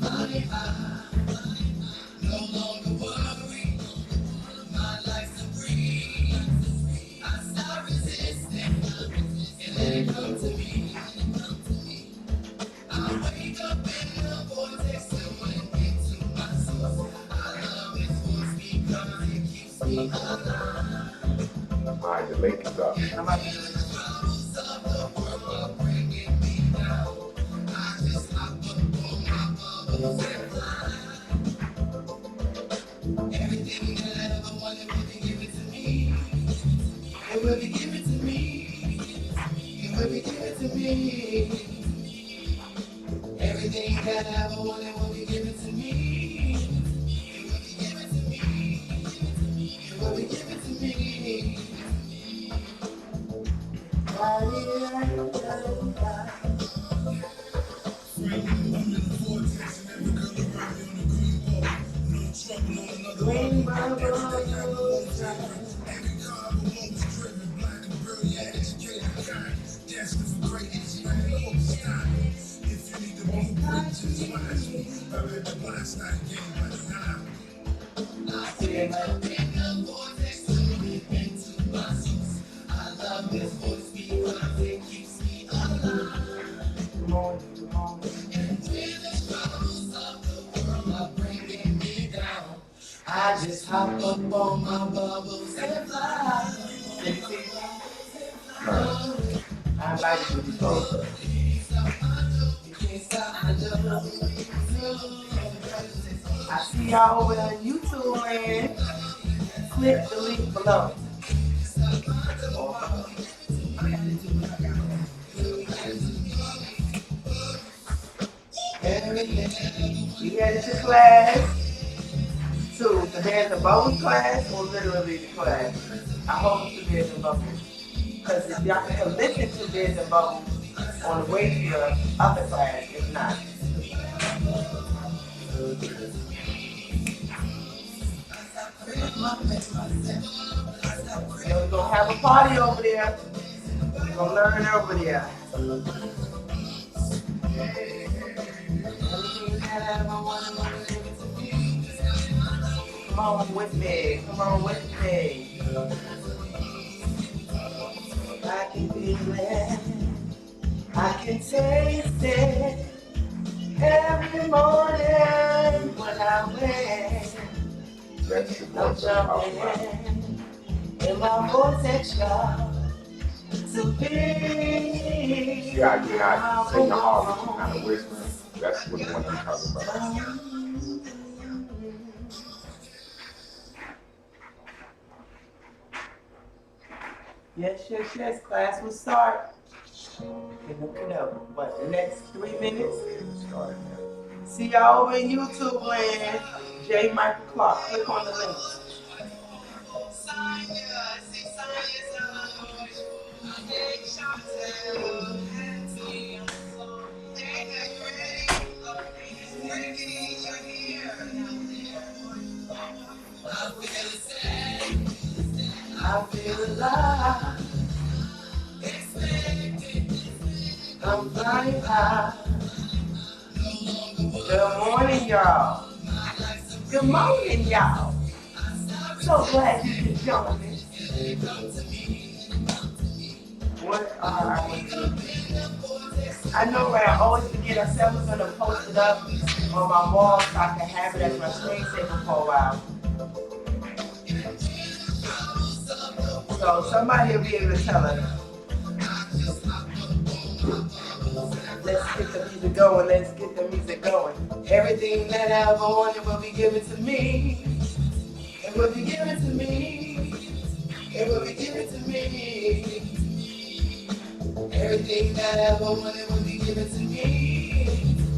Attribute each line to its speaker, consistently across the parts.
Speaker 1: No longer worry, my life's a breeze. I stop resisting, and let it come to me. I wake up in the vortex and went into my soul. I love this voice because it keeps me alive.
Speaker 2: Alright, the link is up.
Speaker 1: Troubles of the world are bringing me down. I just hop up on my bubbles and fly. Everything that I ever wanted will be given to me. It will be given to me. It will be given to me. Everything that I ever wanted will be given to me. It will be given to me. It will be given to me. Green bubbles. I love this voice because it keeps me alive. And when the troubles of the world are bringing me down, I just hop up on my bubbles and fly.
Speaker 3: I like you before.
Speaker 1: You can't stop my love.
Speaker 3: I see y'all over on YouTube, man. Click the link below. You headed to class too. So there's a bubble class or literally the class. I hope it's the Beers and Bubbles. Because if y'all can listen to Beers and Bubbles on the way to your other class, if not. Yo, we're gonna have a party over there. We're gonna learn over there. Come on with me. Come on with me. I can feel it. I can taste it. Every morning when I wake,
Speaker 2: That's the
Speaker 3: I'm
Speaker 2: voice of the house.
Speaker 3: jumping in my vortex, y'all. To be.
Speaker 2: See how you're not singing hard, but you're kind of whispering? That's what the one I'm talking about.
Speaker 3: Yes. Class will start in what, the next 3 minutes?
Speaker 2: Starting
Speaker 3: See y'all over in YouTube land. J. Michael Clark. Click on the link. I feel alive. I'm flying high. Good morning, y'all. Good morning, y'all. So glad you could join me. What are our I know, right? I always forget. I said I was gonna post it up on my wall so I can have it as my screensaver for a while. So somebody will be able to tell us. Let's get the music going. Let's get the music going. Everything that I ever wanted will be given to me. It will be given to me. It will be given to me. Everything that I ever wanted will be given to me.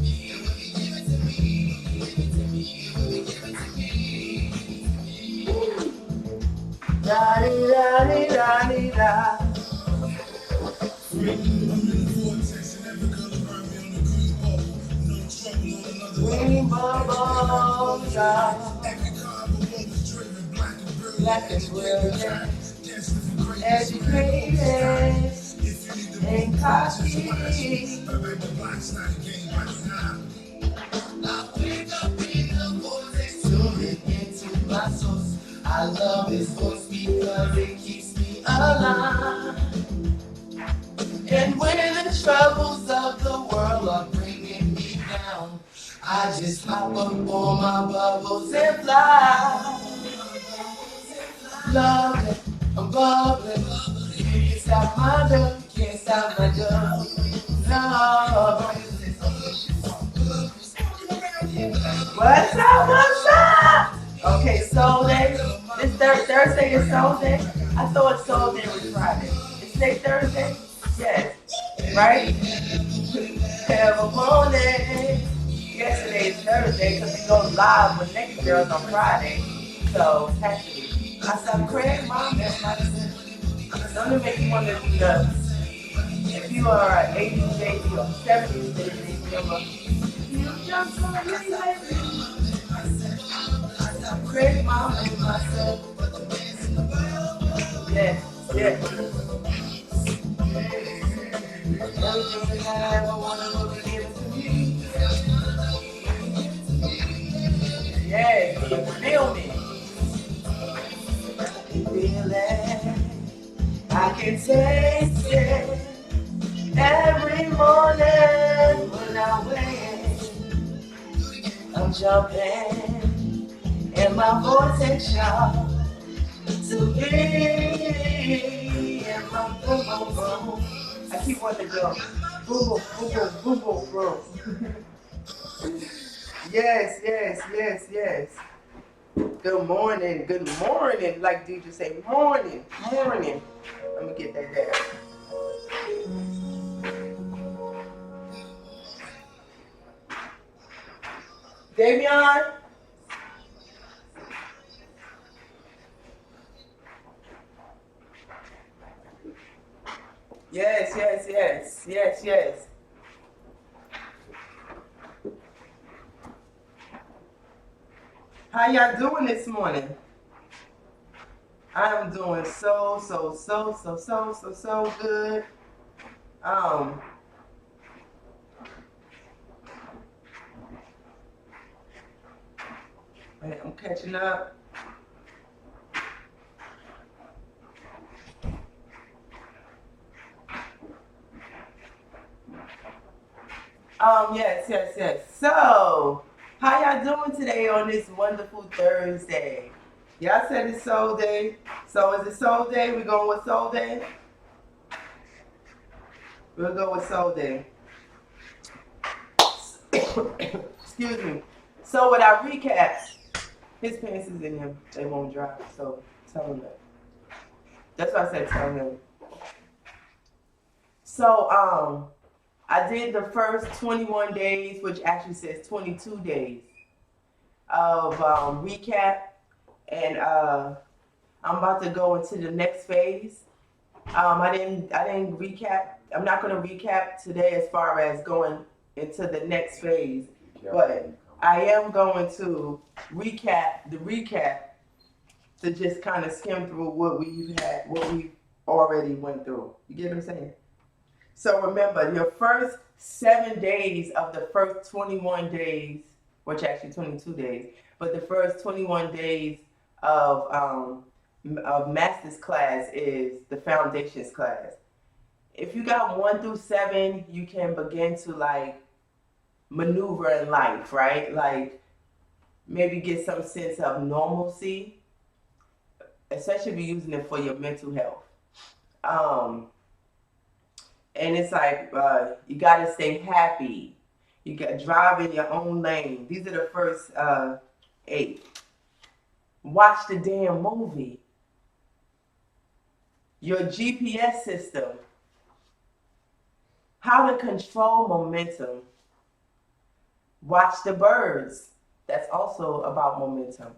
Speaker 3: It will be given to me. It will be given to me. Da di da di da di da. Green bubbles, black and brilliant, educated, and cocky.
Speaker 1: I love his voice because it keeps me alive. And when the troubles of the world are bringing me down, I just hop up on my bubbles and fly. Loving, I'm bubbling. You can't stop my love, you can't stop my love. No.
Speaker 3: What's up? What's up? Okay, Soul Day. This Thursday is Soul Day. I thought Soul Day was Friday. It's today Thursday? Yes. Right? Have a morning. Yesterday is Thursday because we go live with Naked Girls on Friday. So, it has to be. I said, Craig, Mom, that's my don't it make you want to do the, if you are an 80s baby or 70s baby, remember, you just want to be like Craig, Mom, and myself. Yes, yes. Everything I ever wanted will be given to me. Yes, can you feel me? Feel it. I can taste it every morning when I wake. I'm jumping and my voice is sharp to be in my boom boom boom. I keep wanting to go boom boom boom boom boom boom boom. Yes, yes, yes, yes. Good morning, like DJ say, morning, morning. Let me get that down. Davion? Yes, yes, yes, yes, yes. How y'all doing this morning? I'm doing so good. I'm catching up. Yes, yes, yes. So, how y'all doing today on this wonderful Thursday? Y'all said it's Soul Day. So is it Soul Day? We going with Soul Day? We'll go with Soul Day. Excuse me. So with our recap, his pants is in him. They won't dry. So tell him that. That's why I said tell him. So I did the first 21 days, which actually says 22 days of recap, and I'm about to go into the next phase. I didn't recap. I'm not going to recap today as far as going into the next phase, but I am going to recap to just kind of skim through what we've already went through. You get what I'm saying? So remember, your first 7 days of the first 21 days, which actually 22 days, but the first 21 days of master's class is the foundations class. If you got 1 through 7, you can begin to like maneuver in life, right? Like maybe get some sense of normalcy, especially if you're using it for your mental health. And it's like you gotta stay happy. You got drive in your own lane. These are the first 8. Watch the damn movie. Your GPS system. How to control momentum. Watch the birds. That's also about momentum.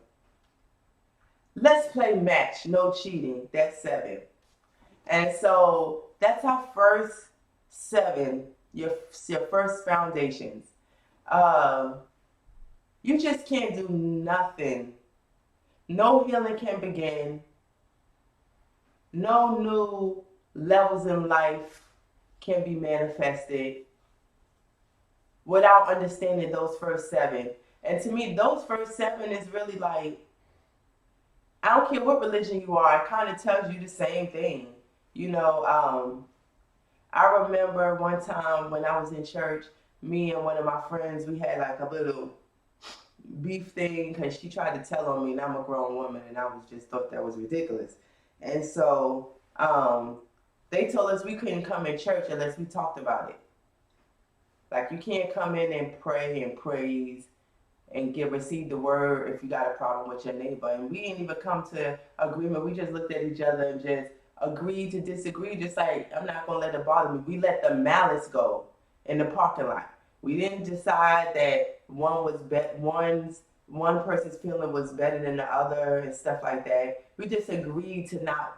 Speaker 3: Let's play match, no cheating. That's 7. And so that's our first 7, your first foundations. You just can't do nothing. No healing can begin. No new levels in life can be manifested without understanding those first 7. And to me, those first 7 is really like, I don't care what religion you are, it kind of tells you the same thing. You know, I remember one time when I was in church, me and one of my friends, we had like a little beef thing because she tried to tell on me, and I'm a grown woman, and I was just thought that was ridiculous. And so they told us we couldn't come in church unless we talked about it. Like you can't come in and pray and praise and receive the word if you got a problem with your neighbor. And we didn't even come to agreement. We just looked at each other and just agreed to disagree. Just like I'm not gonna let it bother me. We let the malice go in the parking lot. We didn't decide that one person's feeling was better than the other and stuff like that. We just agreed to not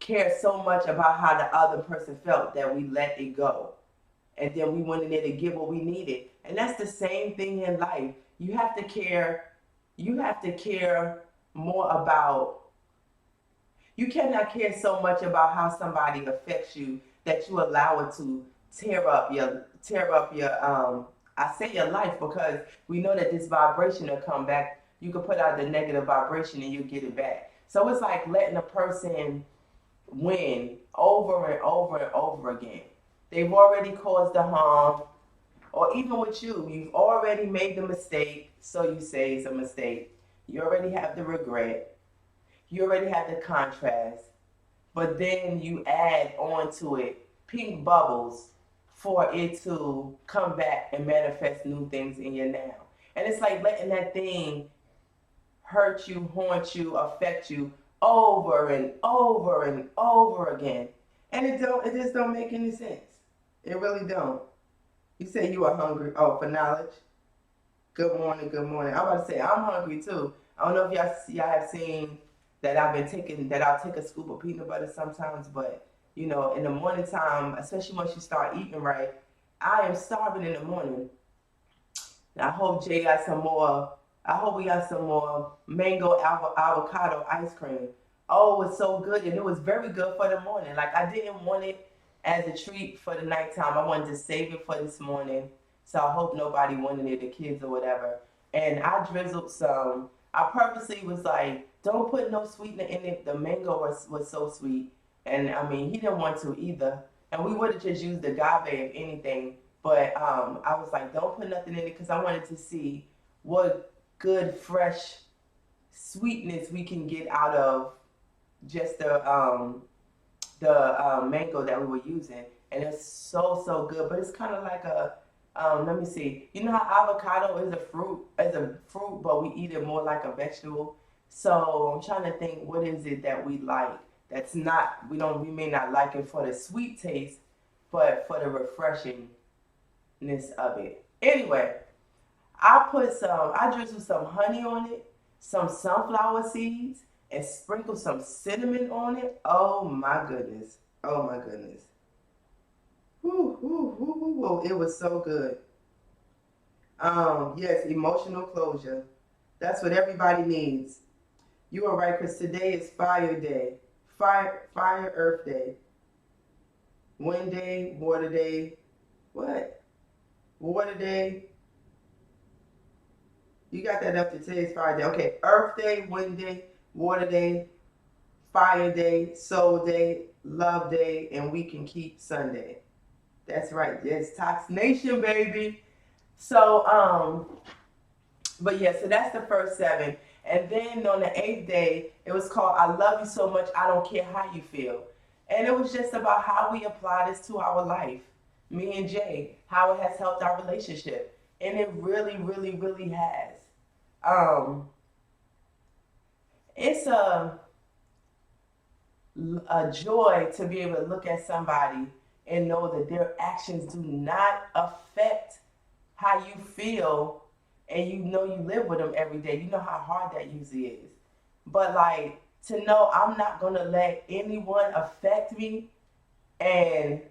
Speaker 3: care so much about how the other person felt that we let it go. And then we went in there to get what we needed. And that's the same thing in life. You have to care more about, you cannot care so much about how somebody affects you that you allow it to tear up your I say your life, because we know that this vibration will come back. You can put out the negative vibration and you get it back. So it's like letting a person win over and over and over again. They've already caused the harm, or even with you, you've already made the mistake, so you say it's a mistake. You already have the regret. You already have the contrast. But then you add on to it pink bubbles for it to come back and manifest new things in your now. And it's like letting that thing hurt you, haunt you, affect you over and over and over again. And it just don't make any sense. It really don't. You say you are hungry. Oh, for knowledge. Good morning, good morning. I'm about to say I'm hungry too. I don't know if y'all have seen that I'll take a scoop of peanut butter sometimes, but you know, in the morning time, especially once you start eating right, I am starving in the morning. I hope Jay got some more. I hope we got some more mango avocado ice cream. Oh, it's so good, and it was very good for the morning. Like I didn't want it as a treat for the nighttime. I wanted to save it for this morning. So I hope nobody wanted it, the kids or whatever. And I drizzled some. I purposely was like, don't put no sweetener in it. The mango was so sweet. And I mean, he didn't want to either. And we would have just used agave if anything. But I was like, don't put nothing in it, because I wanted to see what good, fresh sweetness we can get out of just the mango that we were using. And it's so good. But it's kind of like a, let me see. You know how avocado is a fruit, but we eat it more like a vegetable. So I'm trying to think, what is it that we like that's not, we may not like it for the sweet taste, but for the refreshingness of it. Anyway, I drizzled some honey on it, some sunflower seeds, and sprinkled some cinnamon on it. Oh my goodness. Oh my goodness. Woo, woo, woo, woo, woo. It was so good. Yes, emotional closure. That's what everybody needs. You are right, because today is Fire Day. Fire Earth Day. Wind Day, Water Day. What? Water Day. You got that up to today's Fire Day. Okay, Earth Day, Wind Day, Water Day, Fire Day, Soul Day, Love Day, and We Can Keep Sunday. That's right. Yes, Tox Nation, baby. So, but yeah, so that's the first 7. And then on the 8th day, it was called I Love You So Much, I Don't Care How You Feel. And it was just about how we apply this to our life. Me and Jay, how it has helped our relationship. And it really, really, really has. It's a joy to be able to look at somebody and know that their actions do not affect how you feel, and you know you live with them every day. You know how hard that usually is. But like, to know I'm not going to let anyone affect me, and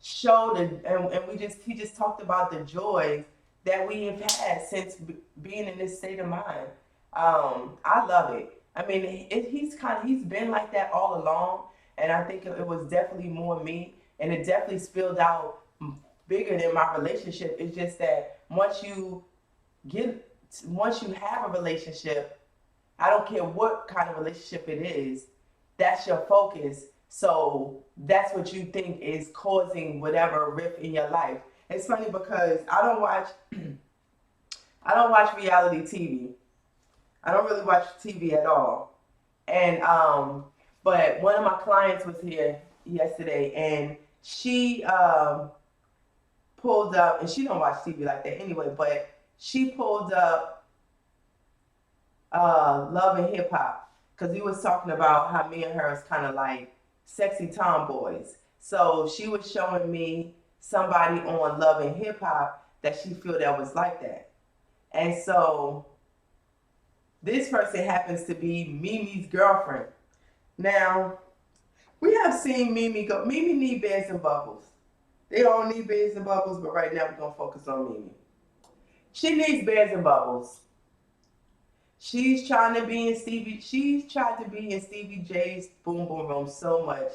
Speaker 3: show he just talked about the joys that we have had since being in this state of mind. I love it. I mean, he's been like that all along, and I think it was definitely more me, and it definitely spilled out bigger than my relationship. It's just that once you have a relationship, I don't care what kind of relationship it is, that's your focus. So that's what you think is causing whatever rift in your life. It's funny because I don't watch reality TV. I don't really watch TV at all. And but one of my clients was here yesterday, and she pulled up, and she don't watch TV like that anyway. But she pulled up Love and Hip Hop because he was talking about how me and her is kind of like sexy tomboys. So she was showing me somebody on Love and Hip Hop that she feel that was like that. And so this person happens to be Mimi's girlfriend. Now, we have seen Mimi go. Mimi need Bears and Bubbles. They all need Bears and Bubbles, but right now we're going to focus on Mimi. She needs Bears and Bubbles. She's tried to be in Stevie J's Boom Boom Room so much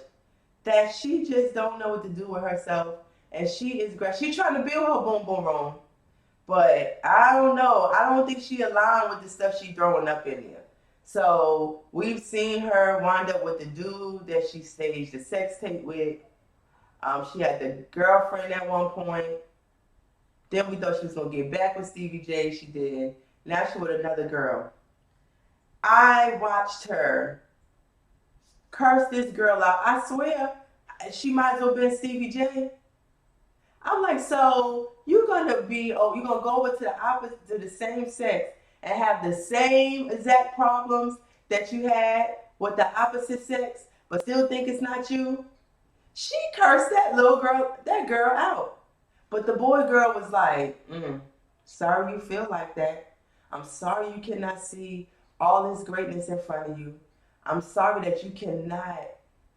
Speaker 3: that she just don't know what to do with herself. And she's trying to build her Boom Boom Room. But I don't know. I don't think she aligned with the stuff she throwing up in there. So we've seen her wind up with the dude that she staged the sex tape with. She had the girlfriend at one point. Then we thought she was gonna get back with Stevie J. She did. Now she's with another girl. I watched her curse this girl out. I swear, she might as well been Stevie J. I'm like, so you're gonna go over to the opposite, to the same sex, and have the same exact problems that you had with the opposite sex, but still think it's not you? She cursed that girl out. But the girl was like, sorry you feel like that. I'm sorry you cannot see all this greatness in front of you. I'm sorry that you cannot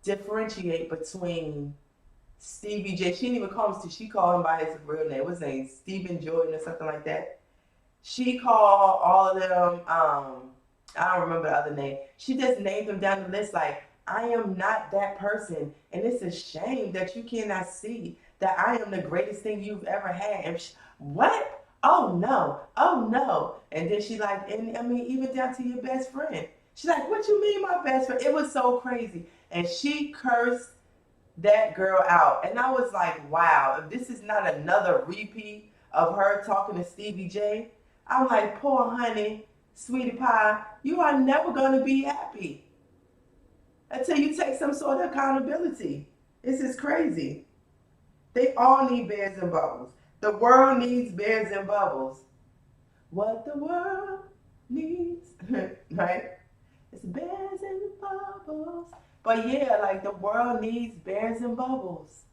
Speaker 3: differentiate between Stevie J. She didn't even call him, she called him by his real name. What's his name? Stephen Jordan or something like that. She called all of them, I don't remember the other name. She just named them down the list like, I am not that person. And it's a shame that you cannot see that I am the greatest thing you've ever had. And what? Oh no. Oh no. And then she like, and I mean, even down to your best friend. She's like, what you mean my best friend? It was so crazy. And she cursed that girl out. And I was like, wow, if this is not another repeat of her talking to Stevie J, I'm like, poor honey, sweetie pie, you are never going to be happy until you take some sort of accountability. This is crazy. They all need Bears and Bubbles. The world needs Bears and Bubbles. What the world needs, right? It's Bears and Bubbles. But yeah, like the world needs Bears and Bubbles.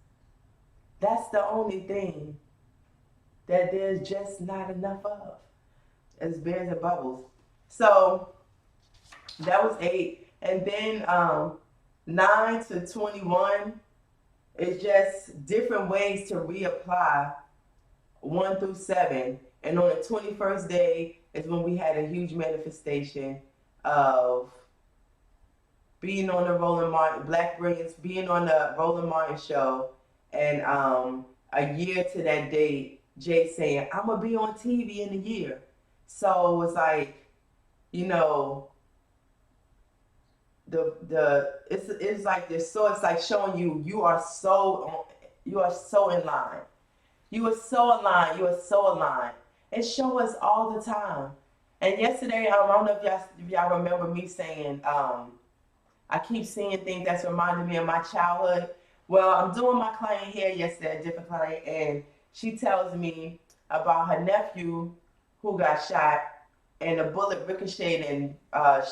Speaker 3: That's the only thing that there's just not enough of. Is Bears and Bubbles. So that was 8. And then 9 to 21 is just different ways to reapply 1 through 7. And on the 21st day is when we had a huge manifestation of being on the Roland Martin, Black Brilliance, being on the Roland Martin show. And a year to that date, Jay saying, I'm going to be on TV in a year. So it was like, you know, it's like this. So it's like showing you are so in line. You are so aligned. You are so aligned. It shows us all the time. And yesterday, I don't know if y'all remember me saying, I keep seeing things that's reminding me of my childhood. Well, I'm doing my client here yesterday, a different client, and she tells me about her nephew who got shot, and a bullet ricocheted and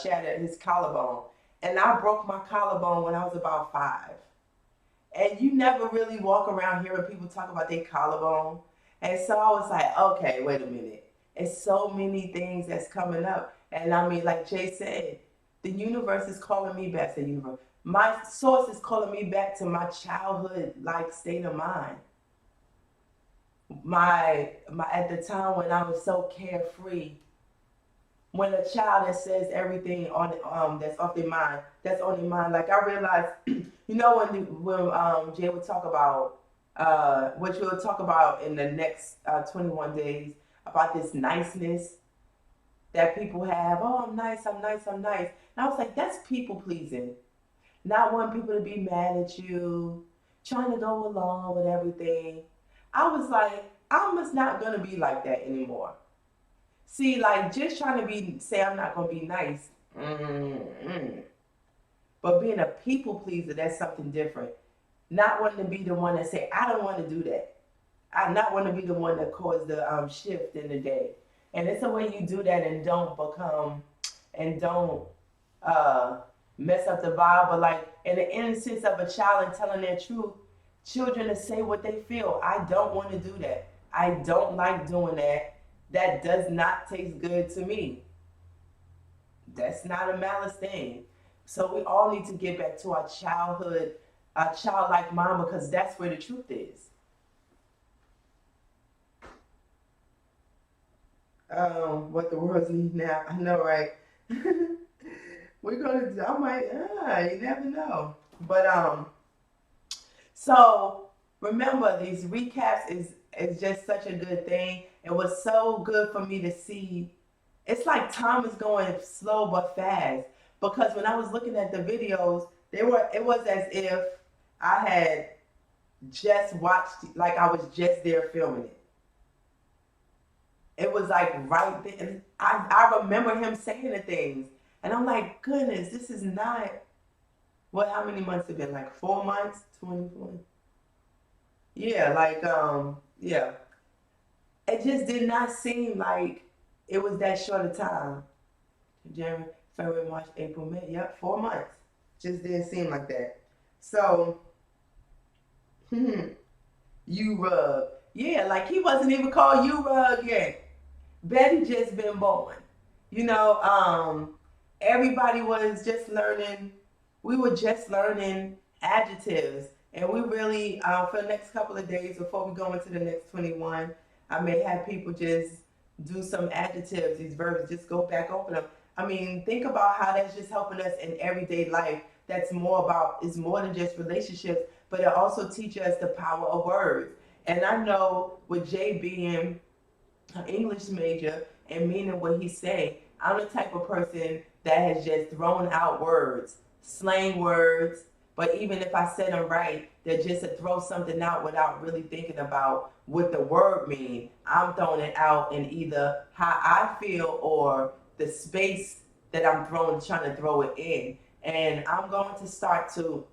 Speaker 3: shattered his collarbone. And I broke my collarbone when I was about 5. And you never really walk around hearing people talk about their collarbone. And so I was like, okay, wait a minute. It's so many things that's coming up. And I mean, like Jay said, the universe is calling me back to the universe. My source is calling me back to my childhood like state of mind. My at the time when I was so carefree, when a child that says everything on that's off their mind, that's on their mind. Like I realized, you know, when Jay would talk about what you'll talk about in the next 21 days about this niceness that people have. Oh, I'm nice, I'm nice, I'm nice. And I was like, that's people pleasing. Not wanting people to be mad at you, trying to go along with everything. I was like, I'm just not gonna be like that anymore. See, like just trying to say I'm not gonna be nice. Mm-mm. But being a people pleaser, that's something different. Not wanting to be the one that say, I don't want to do that. I not want to be the one that caused the shift in the day. And it's a way you do that and don't uh, mess up the vibe. But like in the innocence of a child and telling their truth, children to say what they feel. I don't want to do that. I don't like doing that. That does not taste good to me. That's not a malice thing. So we all need to get back to our childhood, our childlike mind, because that's where the truth is. What the world's need now. I know, right? We're gonna. I might. You never know. But so remember, these recaps is just such a good thing. It was so good for me to see. It's like time is going slow but fast, because when I was looking at the videos, it was as if I had just watched, like I was just there filming it. It was like right there. And I remember him saying the things. And I'm like, goodness, this is not, how many months have been? Like 4 months? 2020? Yeah, like, yeah. It just did not seem like it was that short a time. January, February, March, April, May. Yep, 4 months. Just didn't seem like that. So, you rug. Yeah, like he wasn't even called you rug yet. Betty just been born. You know, everybody was just learning. We were just learning adjectives. And we really, for the next couple of days before we go into the next 21, I may have people just do some adjectives, these verbs, just go back over them. I mean, think about how that's just helping us in everyday life. It's more than just relationships, but it also teaches us the power of words. And I know with Jay being an English major and meaning what he say, I'm the type of person that has just thrown out words, slang words, but even if I said them right, they're just to throw something out without really thinking about what the word means. I'm throwing it out in either how I feel or the space that I'm trying to throw it in. And I'm going to start to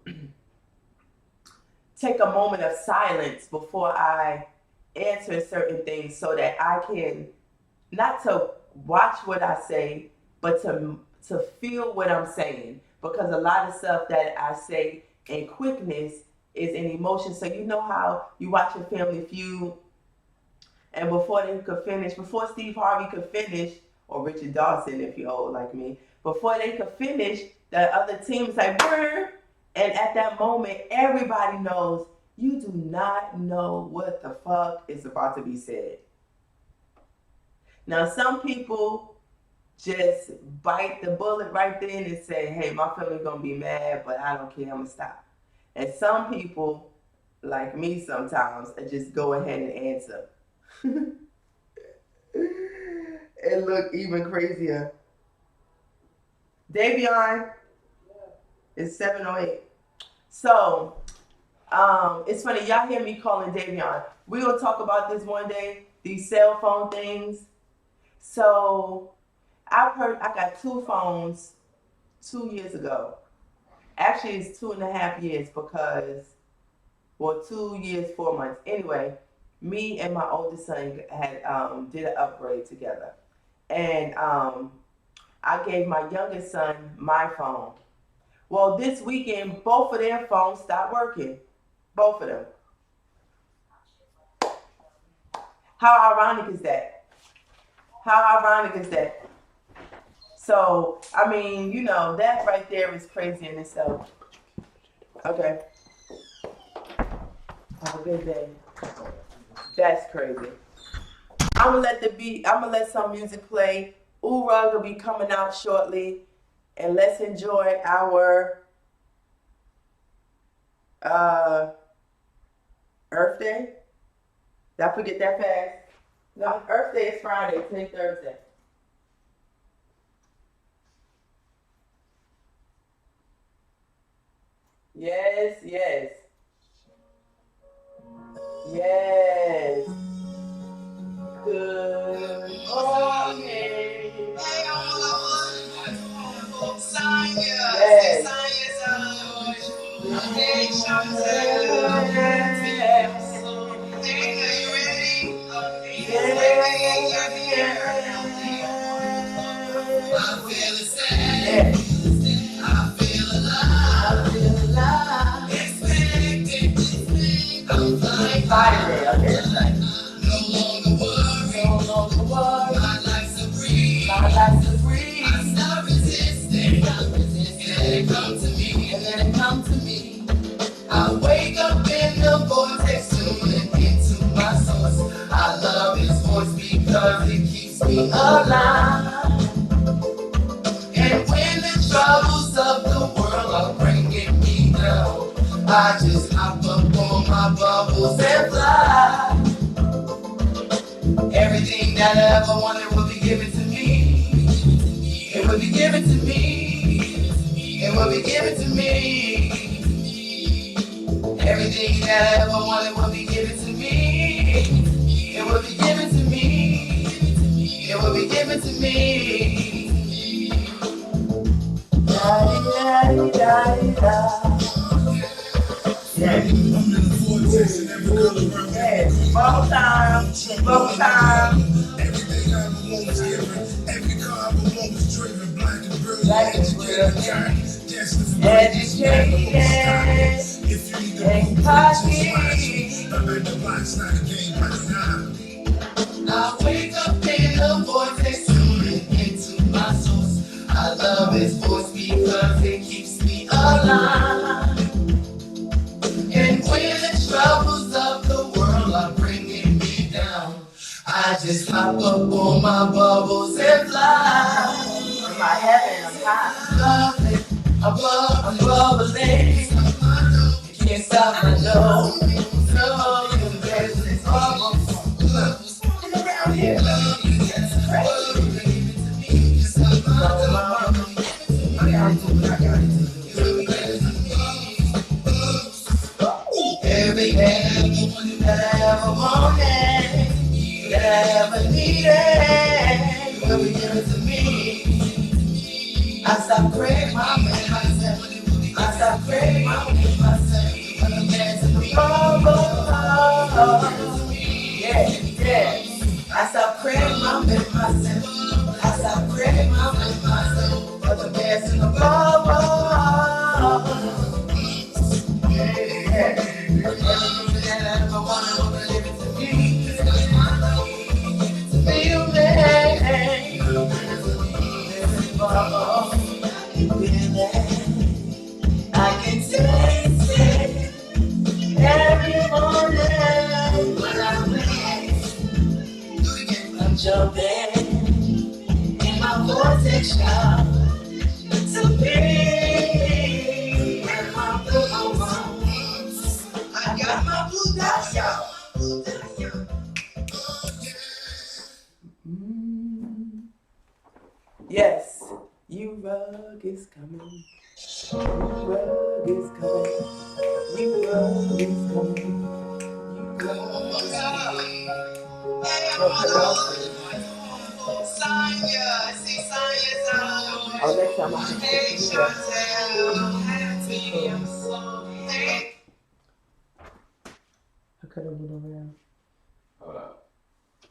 Speaker 3: take a moment of silence before I answer certain things so that I can not to watch what I say, but to feel what I'm saying. Because a lot of stuff that I say in quickness is in emotion. So you know how you watch a Family Feud, and before Steve Harvey could finish, or Richard Dawson if you're old like me, before they could finish, the other team is like, brr, and at that moment, everybody knows you do not know what the fuck is about to be said. Now, some people just bite the bullet right then and say, hey, my family's gonna be mad, but I don't care, I'm gonna stop. And some people, like me sometimes, just go ahead and answer. It look even crazier. Davion is 708. So, it's funny, y'all hear me calling Davion. We're gonna talk about this one day, these cell phone things. So, I got 2 phones 2 years ago. Actually, it's 2.5 years because, 2 years, 4 months. Anyway, me and my oldest son had did an upgrade together. And I gave my youngest son my phone. Well, this weekend, both of their phones stopped working. Both of them. How ironic is that? How ironic is that? So, I mean, you know, that right there is crazy in itself. Okay. Have a good day. That's crazy. I'm gonna let some music play. Urug will be coming out shortly. And let's enjoy our Earth Day. Did I forget that fast? No, Earth Day is Friday, today's Thursday. Yes, yes. Yes. Good morning. Yes.
Speaker 1: I feel the same.
Speaker 3: Yes.
Speaker 1: I feel
Speaker 3: I
Speaker 1: alive.
Speaker 3: feel alive.
Speaker 1: Expecting, I'm flying
Speaker 3: Friday. Okay, that's right.
Speaker 1: no longer worry.
Speaker 3: No longer worry.
Speaker 1: My life's a breeze.
Speaker 3: My life's a breeze.
Speaker 1: I stop resisting. And let it come to me.
Speaker 3: And let it come to me.
Speaker 1: I wake up in the vortex, tuning into my source. I love his voice because it keeps me alive. And when the troubles of the world are bringing me down, I just hop up on my bubbles and fly. Everything that I ever wanted will be given to me. It will be given to me. It will be given to me. Everything that I ever wanted will be given to me. It will be given to me. It will be given to me. Da-di-da-di-da-di-da. Yes. Yes. Bubble time. Bubble time. Everything I ever want was given. Every car I ever want was driven. Black and brilliant.
Speaker 3: Black and
Speaker 1: Educated.
Speaker 3: brilliant.
Speaker 1: Destined for
Speaker 3: Educated.
Speaker 1: if you need the
Speaker 3: And
Speaker 1: book,
Speaker 3: cocky.
Speaker 1: I bet the box not a game right now. I wake up in the vortex, tuning into my source. I love his voice because it keeps me alive. And when the troubles of the world are bringing me down, I just hop up on my bubbles and fly.
Speaker 3: In my heaven, I'm high.
Speaker 1: Lovely, I'm bubbling. You can't stop my dough. No, you can dance this bubbles. Around here, it's crazy. Just like my dough. I got it. Everything that I ever wanted, that I ever needed, will be given to me. I stop craving my man myself. I stop craving my man myself. I'm dancing the bubble. Yeah, yeah. I stop craving my man myself. I stop craving my man myself. I'm dancing the bubble. Yeah. Everything that I ever wanted will be given to me. Feel me. I can taste it every morning when I wake. I'm jumping in my vortex shop to be in my blue room. I got my blue dots, y'all.
Speaker 3: Yes, you rug is coming. You rug is coming. You rug is coming. You rug is coming. Oh, next time I can take it. I could have went around.
Speaker 2: Hold up.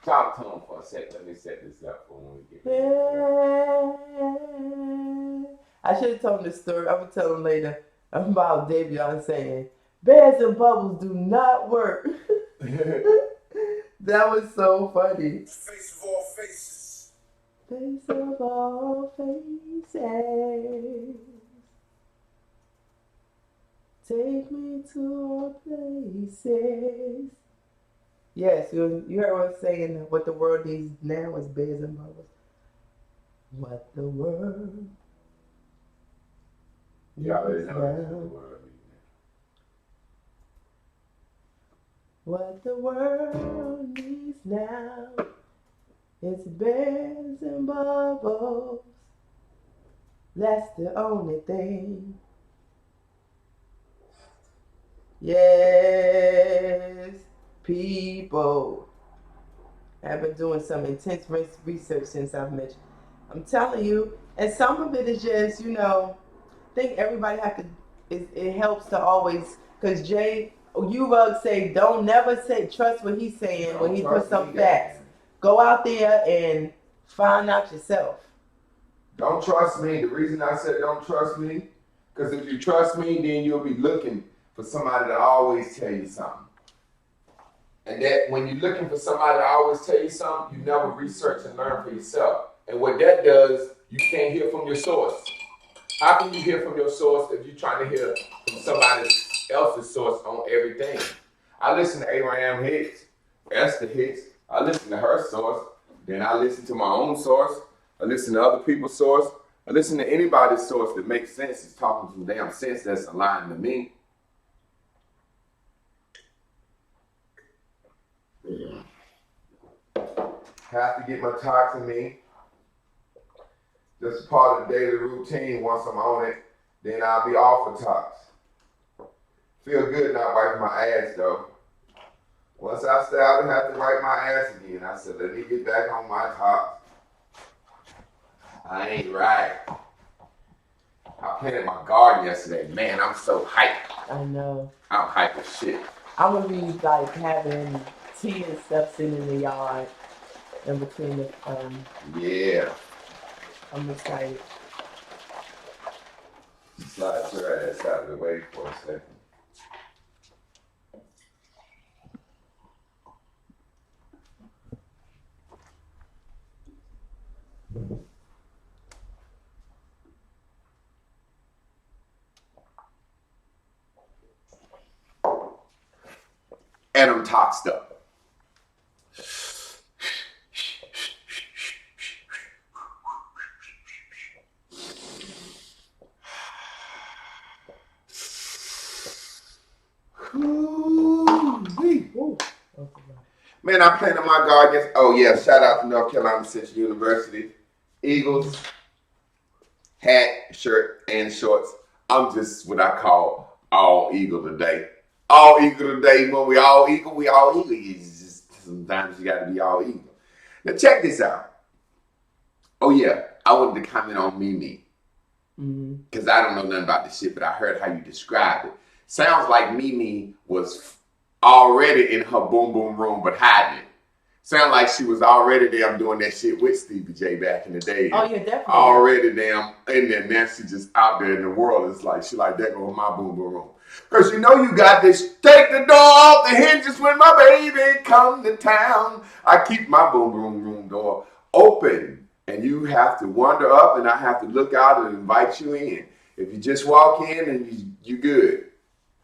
Speaker 2: Talk to him for a sec. Let me set this up for when we get
Speaker 3: I should have told him this story. I'm gonna tell him later about Davion saying bears and bubbles do not work. That was so funny.
Speaker 1: Face of all faces.
Speaker 3: Face of all faces, take me to all places. Yes, you heard what I was saying. What the world needs now is bears and bubbles. What the world
Speaker 2: You already know this is the
Speaker 3: now.
Speaker 2: word.
Speaker 3: What the world needs now is bears and bubbles. That's the only thing. Yes, people. I've been doing some intense research since I've met you. I'm telling you, and some of it is just, I think everybody have to. It helps to always, cause Jay, you Rug say, don't never say trust what he's saying when
Speaker 2: Don't
Speaker 3: he puts
Speaker 2: trust
Speaker 3: some
Speaker 2: me,
Speaker 3: facts.
Speaker 2: goddamn.
Speaker 3: Go out there and find out yourself.
Speaker 2: Don't trust me. The reason I said don't trust me, because if you trust me, then you'll be looking for somebody to always tell you something. And that when you're looking for somebody to always tell you something, you never research and learn for yourself. And what that does, you can't hear from your source. How can you hear from your source if you're trying to hear from somebody else's source on everything? I listen to Abraham Hicks, Esther Hicks. I listen to her source. Then I listen to my own source. I listen to other people's source. I listen to anybody's source that makes sense. Is talking some damn sense that's aligned to me. Have to get my tox in me. Just part of the daily routine. Once I'm on it, then I'll be off for tox. Feel good not wiping my ass though. Once I started to have to wipe my ass again, I said, let me get back on my tox. I ain't right. I planted my garden yesterday. Man, I'm so hyped.
Speaker 3: I know.
Speaker 2: I'm hyped as shit.
Speaker 3: I'm gonna be like having tea and stuff sitting in the yard in between the.
Speaker 2: Yeah.
Speaker 3: I'm excited.
Speaker 2: Slide your ass out of the way for a second. And I'm toxed up. Man, I planted my garden. Oh yeah, shout out to North Carolina Central University. Eagles, hat, shirt, and shorts. I'm just what I call all Eagle today. All Eagle today. When we all Eagle, we all Eagle. It's just, sometimes you gotta be all Eagle. Now check this out. Oh yeah, I wanted to comment on Mimi. Because I don't know nothing about this shit, but I heard how you described it. Sounds like Mimi was already in her boom boom room, but hiding it. Sound like she was already damn doing that shit with Stevie J back in the day.
Speaker 3: Oh yeah, definitely.
Speaker 2: Already damn in there. Now she just out there in the world. It's like she like that go in my boom boom room. Cause you know you got this. Take the door off the hinges when my baby come to town. I keep my boom boom room door open. And you have to wander up, and I have to look out and invite you in. If you just walk in, and you good.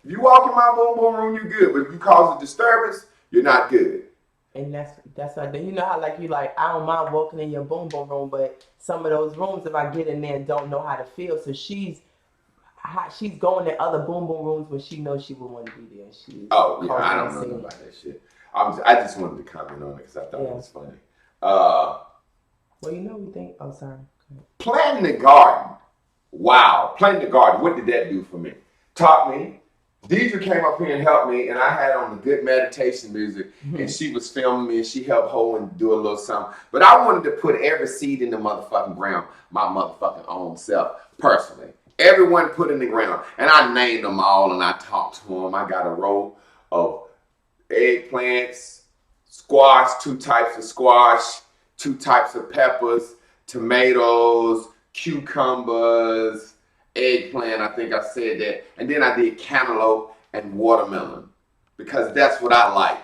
Speaker 2: If you walk in my boom boom room, you good. But if you cause a disturbance, you're not good.
Speaker 3: And that's what you know how like you like I don't mind walking in your boom boom room, but some of those rooms if I get in there and don't know how to feel, so she's going to other boom boom rooms when she knows she would want to be there.
Speaker 2: Oh yeah, I don't know about that shit. I just wanted to comment on it because I thought it was funny.
Speaker 3: Well, you know, we think. Oh, sorry.
Speaker 2: Planting the garden. Wow, planting the garden. What did that do for me? Taught me. Deidre came up here and helped me, and I had on the good meditation music, and she was filming me, and she helped hold and do a little something. But I wanted to put every seed in the motherfucking ground, my motherfucking own self, personally. Everyone put in the ground, and I named them all, and I talked to them. I got a row of eggplants, squash, 2 types of squash, 2 types of peppers, tomatoes, cucumbers, eggplant, I think I said that. And then I did cantaloupe and watermelon because that's what I like.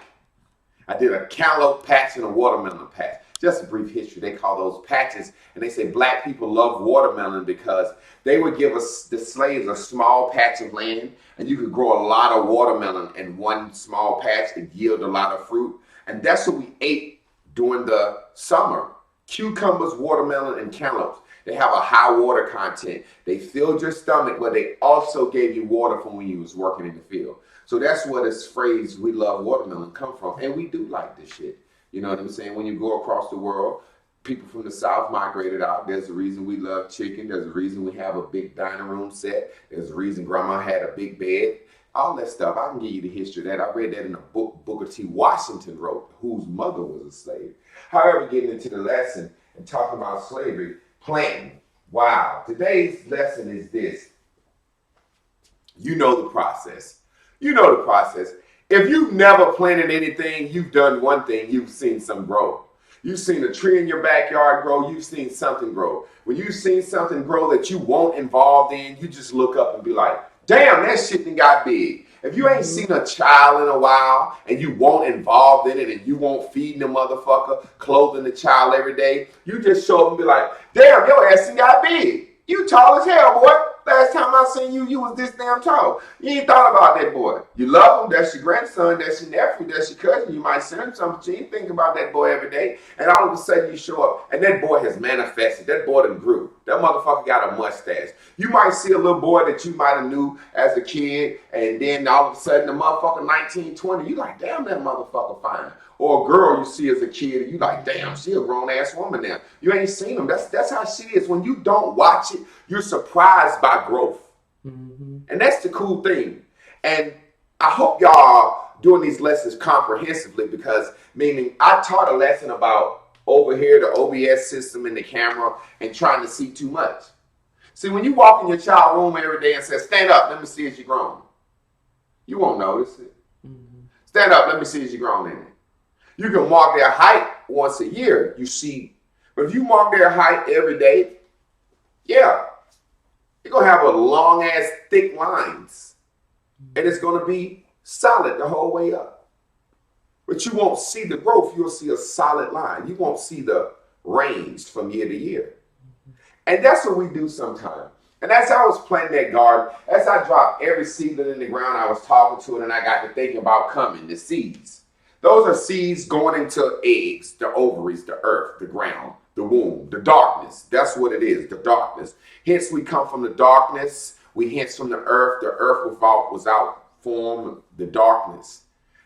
Speaker 2: I did a cantaloupe patch and a watermelon patch. Just a brief history. They call those patches, and they say black people love watermelon because they would give us, the slaves, a small patch of land, and you could grow a lot of watermelon in one small patch and yield a lot of fruit. And that's what we ate during the summer. Cucumbers, watermelon, and cantaloupes. They have a high water content. They filled your stomach, but they also gave you water from when you was working in the field. So that's where this phrase, we love watermelon, come from. And we do like this shit. You know what I'm saying? When you go across the world, people from the South migrated out. There's a reason we love chicken. There's a reason we have a big dining room set. There's a reason grandma had a big bed. all that stuff. I can give you the history of that. I read that in a book Booker T. Washington wrote, whose mother was a slave. However, getting into the lesson and talking about slavery, planting. Wow. Today's lesson is this. You know the process. You know the process. If you've never planted anything, you've done one thing, you've seen some grow. You've seen a tree in your backyard grow, you've seen something grow. When you've seen something grow that you weren't involved in, you just look up and be like, damn, that shit done got big. If you ain't seen a child in a while and you weren't involved in it and you won't feed the motherfucker, clothing the child every day, you just show up and be like, damn, your ass done got big. You tall as hell, boy. Last time I seen you, you was this damn tall. You ain't thought about that boy. You love him. That's your grandson. That's your nephew. That's your cousin. You might send him something, but you ain't think about that boy every day. And all of a sudden you show up, and that boy has manifested. That boy done grew. That motherfucker got a mustache. You might see a little boy that you might have knew as a kid, and then all of a sudden the motherfucker 19, 20, you like, damn, that motherfucker fine. Or a girl you see as a kid, and you like, damn, she a grown-ass woman now. You ain't seen them. That's how she is. When you don't watch it, you're surprised by growth. Mm-hmm. And that's the cool thing. And I hope y'all doing these lessons comprehensively, because meaning I taught a lesson about over here, the OBS system and the camera, and trying to see too much. See, when you walk in your child room every day and say, stand up, let me see as you're grown, you won't notice it. Mm-hmm. Stand up, let me see as you're grown in it. You can mark their height once a year, you see. But if you mark their height every day, yeah, you're going to have a long-ass, thick lines. And it's going to be solid the whole way up. But you won't see the growth. You'll see a solid line. You won't see the range from year to year. And that's what we do sometimes. And as I was planting that garden, as I dropped every seedling in the ground, I was talking to it, and I got to thinking about coming, the seeds. Those are seeds going into eggs, the ovaries, the earth, the ground, the womb, the darkness. That's what it is, the darkness. Hence, we come from the darkness. We hence from the earth. The earth without form, the darkness,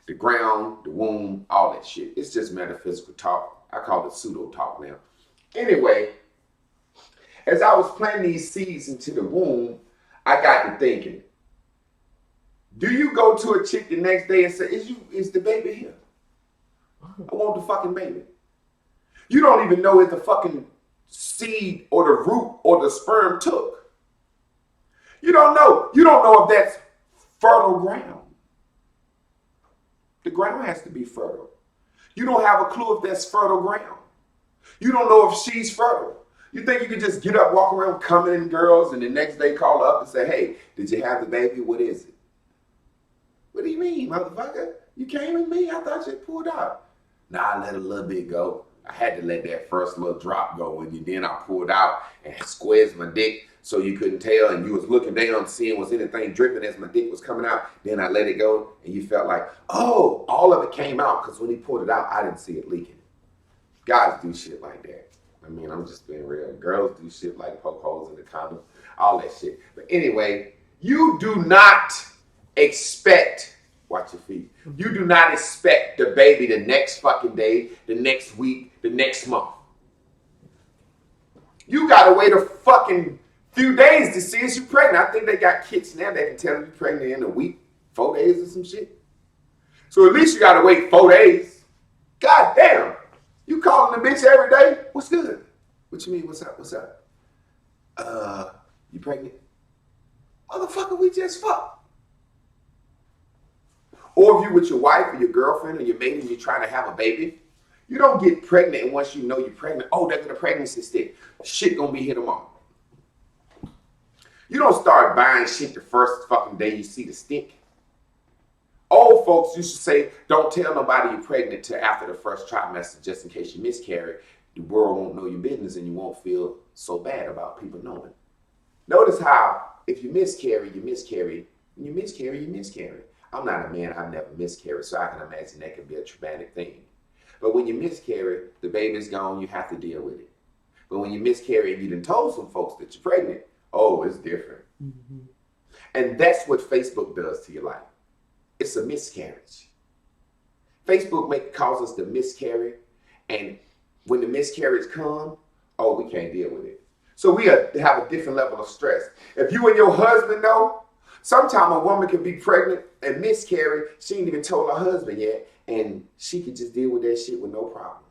Speaker 2: the ground, the womb, all that shit. It's just metaphysical talk. I call it pseudo talk now. Anyway, as I was planting these seeds into the womb, I got to thinking, do you go to a chick the next day and say, is the baby here? I want the fucking baby. You don't even know if the fucking seed or the root or the sperm took. You don't know. You don't know if that's fertile ground. The ground has to be fertile. You don't have a clue if that's fertile ground. You don't know if she's fertile. You think you could just get up, walk around coming in girls, and the next day call up and say, hey, did you have the baby? What is it? What do you mean, motherfucker? You came with me? I thought you pulled out. Nah, I let a little bit go. I had to let that first little drop go in you. Then I pulled out and squeezed my dick so you couldn't tell, and you was looking down seeing was anything dripping as my dick was coming out. Then I let it go, and you felt like, oh, all of it came out, because when he pulled it out, I didn't see it leaking. Guys do shit like that. I mean, I'm just being real. Girls do shit like poke holes in the condom, all that shit. But anyway, you do not expect, watch your feet, you do not expect the baby the next fucking day, the next week, the next month. You gotta wait a fucking few days to see if you're pregnant. I think they got kits now that can tell you you're pregnant in a week, 4 days or some shit. So at least you gotta wait 4 days. God damn. You calling the bitch every day? What's good? What you mean, what's up, what's up? You pregnant? Motherfucker, we just fucked. Or if you with your wife or your girlfriend or your mate and you're trying to have a baby, you don't get pregnant, and once you know you're pregnant, oh, that's the pregnancy stick. Shit gonna be here tomorrow. You don't start buying shit the first fucking day you see the stick. Old folks used to say, don't tell nobody you're pregnant till after the first trimester, just in case you miscarry. The world won't know your business and you won't feel so bad about people knowing. Notice how if you miscarry, you miscarry. When you miscarry, you miscarry. I'm not a man, I've never miscarried, so I can imagine that could be a traumatic thing. But when you miscarry, the baby's gone, you have to deal with it. But when you miscarry and you done told some folks that you're pregnant, oh, it's different. Mm-hmm. And that's what Facebook does to your life. It's a miscarriage. Facebook causes us to miscarry, and when the miscarriage comes, oh, we can't deal with it. So we have a different level of stress. If you and your husband know, Sometimes a woman can be pregnant and miscarry. She ain't even told her husband yet, and she could just deal with that shit with no problem.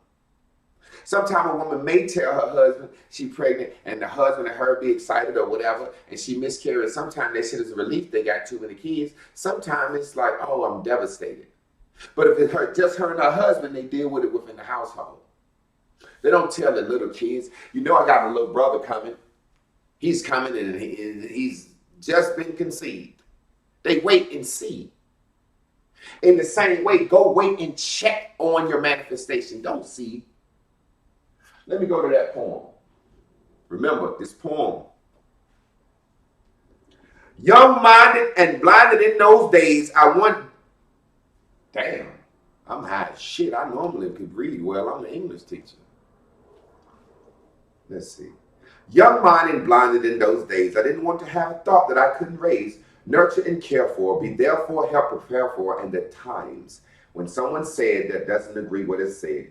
Speaker 2: Sometimes a woman may tell her husband she pregnant, and the husband and her be excited or whatever, and she miscarries. Sometimes that shit is a relief. They got too many kids. Sometimes it's like, oh, I'm devastated. But if it's just her and her husband, they deal with it within the household. They don't tell the little kids. You know, I got a little brother coming. He's coming, and he's just been conceived. They wait and see. In the same way, go wait and check on your manifestation. Don't see. Let me go to that poem. Remember this poem. Young-minded and blinded in those days, I want. Damn, I'm high as shit. I normally could read well. I'm an English teacher. Let's see. Young-minded and blinded in those days, I didn't want to have a thought that I couldn't raise, nurture and care for, be there for, help prepare for, and the times when someone said that doesn't agree with it said.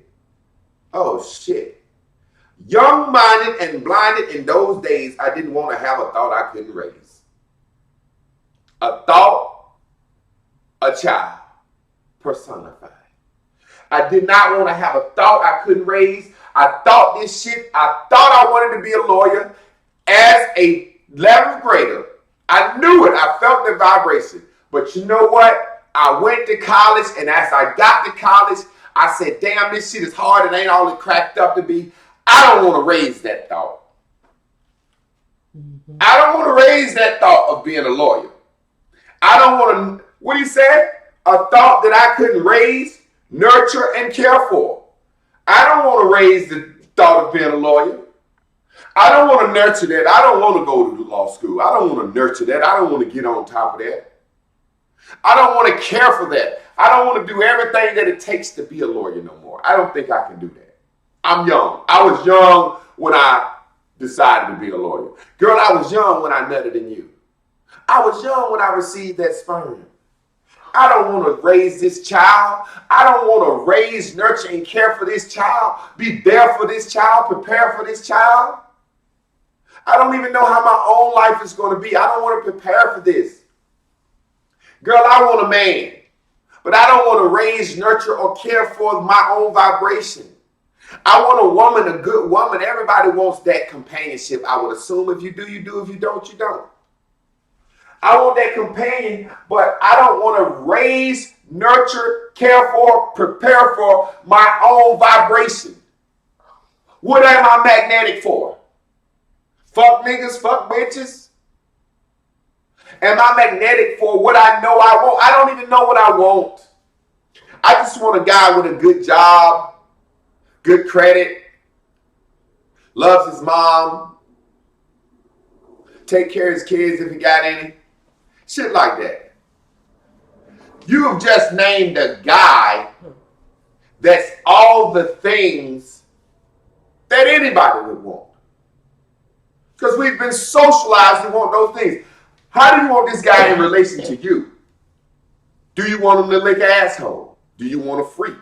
Speaker 2: Oh, shit. Young-minded and blinded in those days, I didn't want to have a thought I couldn't raise. A thought, a child, personified. I did not want to have a thought I couldn't raise. I thought this shit. I thought I wanted to be a lawyer as a 11th grader. I knew it. I felt the vibration. But you know what? I went to college, and as I got to college, I said, damn, this shit is hard. It ain't all it cracked up to be. I don't want to raise that thought. I don't want to raise that thought of being a lawyer. I don't want to, what do you say? A thought that I couldn't raise, nurture, and care for. I don't want to raise the thought of being a lawyer. I don't want to nurture that. I don't want to go to the law school. I don't want to nurture that. I don't want to get on top of that. I don't want to care for that. I don't want to do everything that it takes to be a lawyer no more. I don't think I can do that. I'm young. I was young when I decided to be a lawyer. Girl, I was young when I nutted in you. I was young when I received that sperm. I don't want to raise this child. I don't want to raise, nurture, and care for this child. Be there for this child. Prepare for this child. I don't even know how my own life is going to be. I don't want to prepare for this. Girl, I want a man. But I don't want to raise, nurture, or care for my own vibration. I want a woman, a good woman. Everybody wants that companionship. I would assume if you do, you do. If you don't, you don't. I want that companion, but I don't want to raise, nurture, care for, prepare for my own vibration. What am I magnetic for? Fuck niggas, fuck bitches? Am I magnetic for what I know I want? I don't even know what I want. I just want a guy with a good job, good credit, loves his mom, take care of his kids if he got any. Shit like that. You have just named a guy that's all the things that anybody would want. Because we've been socialized to want those things. How do you want this guy in relation to you? Do you want him to lick asshole? Do you want a freak?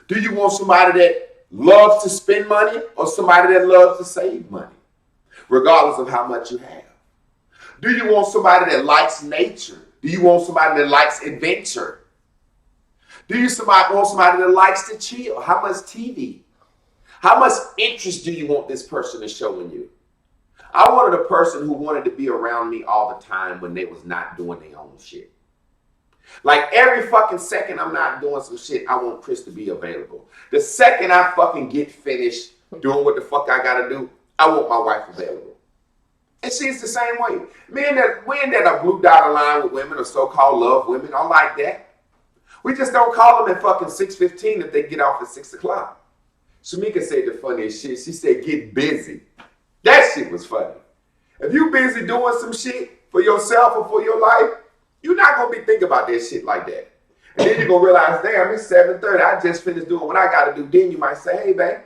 Speaker 2: Do you want somebody that loves to spend money or somebody that loves to save money, regardless of how much you have? Do you want somebody that likes nature? Do you want somebody that likes adventure? Do you want somebody that likes to chill? How much TV? How much interest do you want this person to show in you? I wanted a person who wanted to be around me all the time when they was not doing their own shit. Like every fucking second I'm not doing some shit, I want Chris to be available. The second I fucking get finished doing what the fuck I gotta do, I want my wife available. And she's the same way. Men that are blue dotted line with women or so-called love women are like that. We just don't call them at fucking 6:15 if they get off at 6 o'clock. Shamika said the funniest shit. She said, get busy. That shit was funny. If you busy doing some shit for yourself or for your life, you're not going to be thinking about that shit like that. And then you're going to realize, damn, it's 7:30. I just finished doing what I got to do. Then you might say, hey, babe,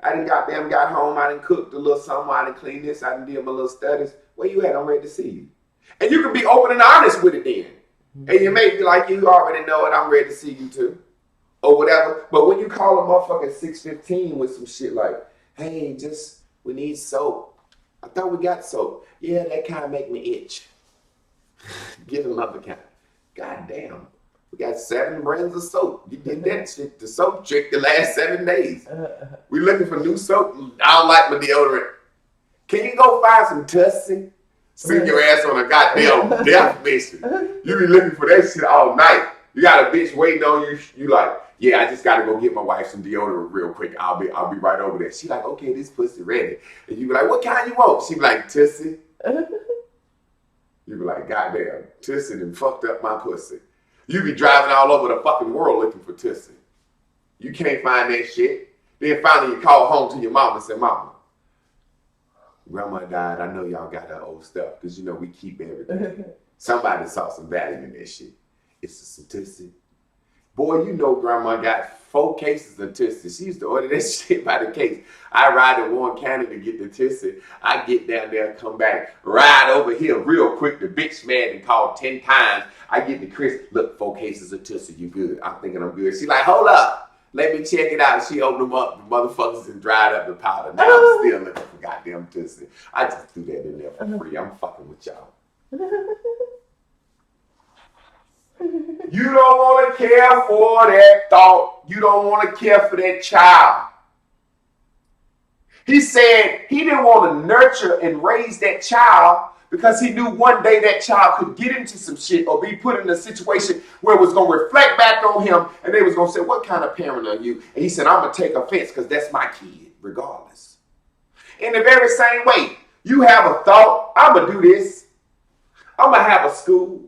Speaker 2: I done got home. I done cooked a little something. I done cleaned this. I done did my little studies. Where you at? I'm ready to see you. And you can be open and honest with it then. And you may be like, you already know it. I'm ready to see you too. Or whatever. But when you call a motherfucker at 6:15 with some shit like, hey, we need soap. I thought we got soap. Yeah, that kind of make me itch. Get another kind. God damn. We got 7 brands of soap. You did that shit, the soap trick the last 7 days. We looking for new soap. I don't like my deodorant. Can you go find some Tussie? Send your ass on a goddamn death mission. You be looking for that shit all night. You got a bitch waiting on you. You like, yeah, I just gotta go get my wife some deodorant real quick. I'll be right over there. She like, okay, this pussy ready. And you be like, what kind you want? She be like, Tussie. You be like, goddamn, Tussie done fucked up my pussy. You be driving all over the fucking world looking for Tussie. You can't find that shit. Then finally you call home to your mama and say, Mama, Grandma died. I know y'all got her old stuff because, you know, we keep everything. Somebody saw some value in that shit. It's a statistic. Boy, you know Grandma got 4 cases of Tussie. She used to order that shit by the case. I ride to Warren County to get the Tussie. I get down there, come back, ride over here real quick. The bitch mad and called 10 times. I get to Chris, look, 4 cases of Tussie. You good? I'm thinking I'm good. She like, hold up. Let me check it out. She opened them up. The motherfuckers and dried up the powder. Now I'm still looking for goddamn Tussie. I just threw that in there for free. I'm fucking with y'all. You don't want to care for that thought. You don't want to care for that child. He said he didn't want to nurture and raise that child because he knew one day that child could get into some shit or be put in a situation where it was going to reflect back on him and they was going to say, what kind of parent are you? And he said, I'm going to take offense because that's my kid, regardless. In the very same way, you have a thought, I'm going to do this. I'm going to have a school.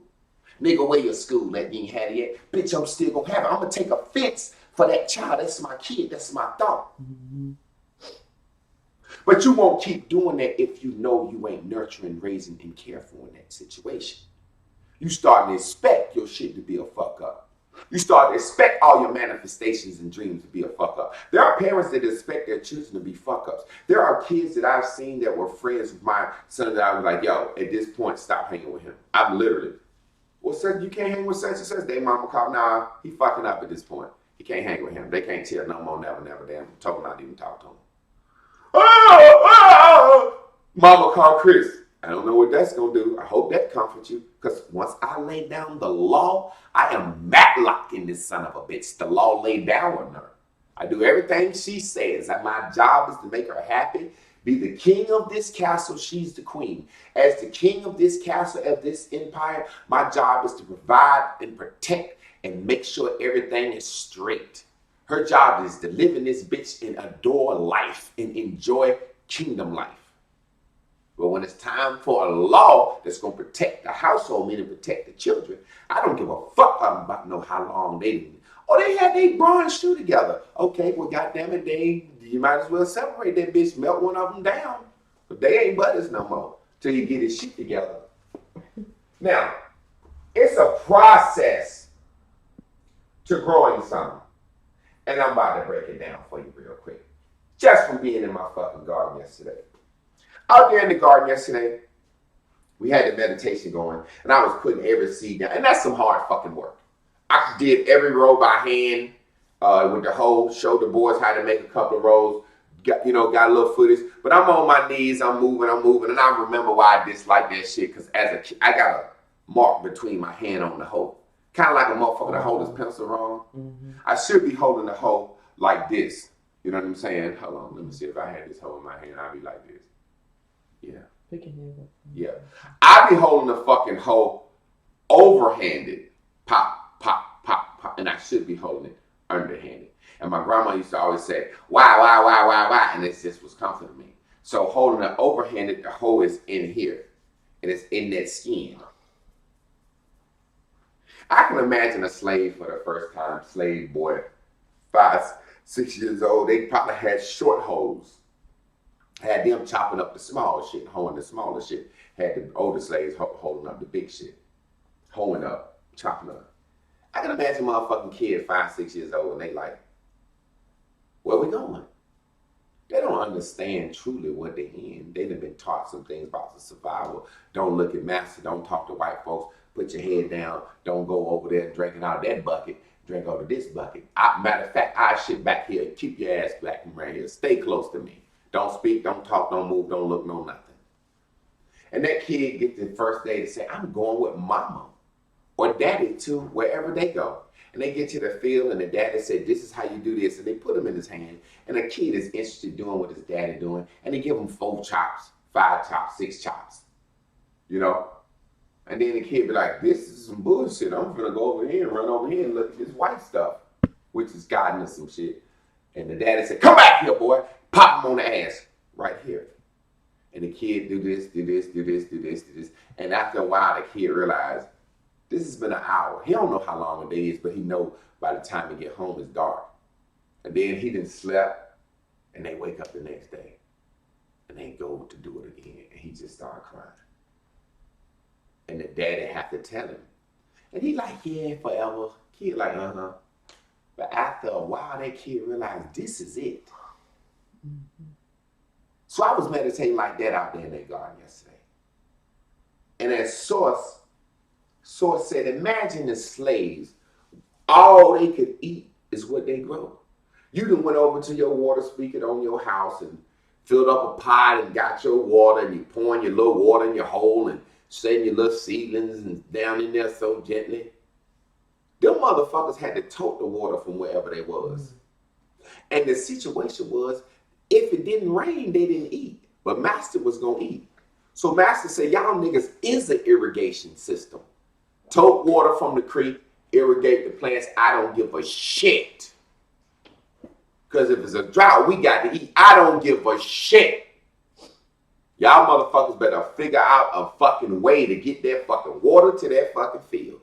Speaker 2: Nigga, where your school at? You ain't had it yet. Bitch, I'm still going to have it. I'm going to take offense for that child. That's my kid. That's my thought. Mm-hmm. But you won't keep doing that if you know you ain't nurturing, raising, and care for in that situation. You start to expect your shit to be a fuck up. You start to expect all your manifestations and dreams to be a fuck up. There are parents that expect their children to be fuck ups. There are kids that I've seen that were friends with my son that I was like, yo, at this point, stop hanging with him. I'm literally, well, sir, you can't hang with such and such. They mama called, nah, he fucking up at this point. You can't hang with him. They can't tell no more, never, damn. Told not even talk to him. Mama called Chris. I don't know what that's going to do. I hope that comforts you. Because once I lay down the law, I am matlocking this son of a bitch. The law laid down on her. I do everything she says. And my job is to make her happy. Be the king of this castle. She's the queen. As the king of this castle, of this empire, my job is to provide and protect and make sure everything is straight. Her job is to live in this bitch and adore life and enjoy kingdom life. But when it's time for a law that's going to protect the household, meaning protect the children, I don't give a fuck about know how long they did. Oh, they had their bronze shoe together. Okay, well, goddamn it, you might as well separate that bitch, melt one of them down. But they ain't buddies no more till you get his shit together. Now, it's a process to growing something. And I'm about to break it down for you real quick. Just from being in my fucking garden yesterday. Out there in the garden yesterday, we had the meditation going, and I was putting every seed down. And that's some hard fucking work. I did every row by hand with the hoe, showed the boys how to make a couple of rows, got a little footage. But I'm on my knees, I'm moving, and I remember why I disliked that shit, because as a kid, I got a mark between my hand on the hoe. Kind of like a motherfucker that hold his pencil wrong. Mm-hmm. I should be holding the hoe like this. You know what I'm saying? Hold on, let me see if I had this hoe in my hand, I'd be like this. Yeah. Yeah. I be holding the fucking hoe overhanded. Pop, pop, pop, pop. And I should be holding it underhanded. And my grandma used to always say, why? And it just was comforting me. So holding it overhanded, the hoe is in here. And it's in that skin. I can imagine a slave for the first time, slave boy, 5, 6 years old. They probably had short hoes. Had them chopping up the small shit, hoeing the smaller shit. Had the older slaves holding up the big shit. Hoeing up, chopping up. I can imagine motherfucking kid 5, 6 years old and they like, where we going? They don't understand truly what they're in. They done been taught some things about the survival. Don't look at master, don't talk to white folks. Put your head down. Don't go over there and drinking out of that bucket. Drink out of this bucket. Matter of fact, I sit back here. Keep your ass back from right here. Stay close to me. Don't speak, don't talk, don't move, don't look, no nothing. And that kid gets the first day to say, I'm going with mama or daddy to wherever they go. And they get to the field and the daddy said, this is how you do this. And they put him in his hand. And the kid is interested in doing what his daddy doing. And they give him 4 chops, 5 chops, 6 chops. You know? And then the kid be like, this is some bullshit. I'm gonna go over here and run over here and look at this white stuff, which is guiding us some shit. And the daddy said, come back here, boy. Pop him on the ass right here. And the kid do this, do this, do this, do this, do this. And after a while, the kid realized, this has been an hour. He don't know how long a day is, but he know by the time he get home, it's dark. And then he done slept, and they wake up the next day. And they go to do it again. And he just started crying. And the daddy have to tell him. And he like, yeah, forever. Kid like, uh-huh. But after a while, that kid realized this is it. Mm-hmm. So I was meditating like that out there in that garden yesterday. And as Source said, imagine the slaves, all they could eat is what they grow. You done went over to your water spigot on your house and filled up a pot and got your water and you pouring your little water in your hole and setting your little seedlings and down in there so gently. Them motherfuckers had to tote the water from wherever they was. And the situation was, if it didn't rain, they didn't eat. But Master was gonna eat. So Master said, y'all niggas is an irrigation system. Tote water from the creek, irrigate the plants. I don't give a shit. Because if it's a drought, we got to eat. I don't give a shit. Y'all motherfuckers better figure out a fucking way to get that fucking water to that fucking field.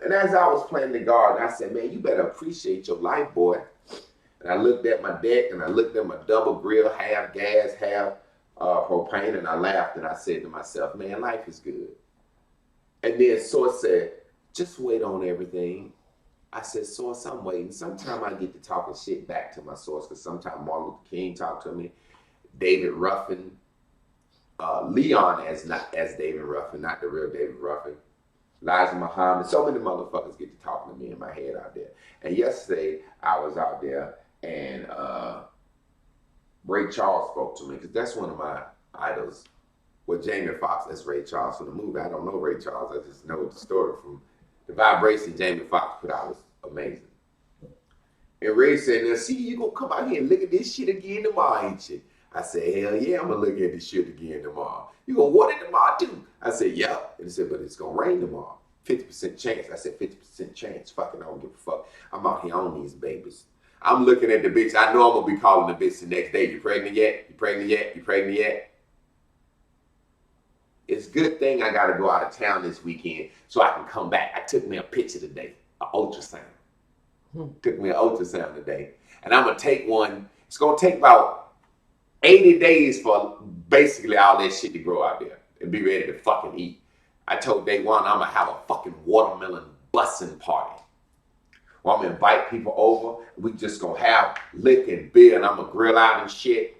Speaker 2: And as I was planting the garden, I said, man, you better appreciate your life, boy. And I looked at my deck and I looked at my double grill, half gas, half propane, and I laughed and I said to myself, man, life is good. And then Source said, just wait on everything. I said, Source, I'm waiting. Sometimes I get to talking shit back to my Source because sometimes Martin Luther King talked to me, David Ruffin, Leon as David Ruffin, not the real David Ruffin, Elijah Muhammad. So many motherfuckers get to talking to me in my head out there. And yesterday I was out there and Ray Charles spoke to me because that's one of my idols. Well, Jamie Foxx, that's Ray Charles from the movie. I don't know Ray Charles. I just know the story from the vibration Jamie Foxx put out was amazing. And Ray said, now see, you gonna come out here and look at this shit again tomorrow, ain't you? I said, hell yeah, I'm gonna look at this shit again tomorrow. You gonna water it tomorrow too? I said, yeah. And he said, but it's gonna rain tomorrow. 50% chance. I said, 50% chance. Fucking I don't give a fuck. I'm out here on these babies. I'm looking at the bitch. I know I'm gonna be calling the bitch the next day. You pregnant yet? You pregnant yet? You pregnant yet? It's a good thing I got to go out of town this weekend so I can come back. I took me a picture today, an ultrasound. Took me an ultrasound today. And I'm going to take one. It's going to take about 80 days for basically all that shit to grow out there and be ready to fucking eat. I told Day One I'm going to have a fucking watermelon busing party. Well, I'm going to invite people over. We just going to have liquor and beer and I'm going to grill out and shit.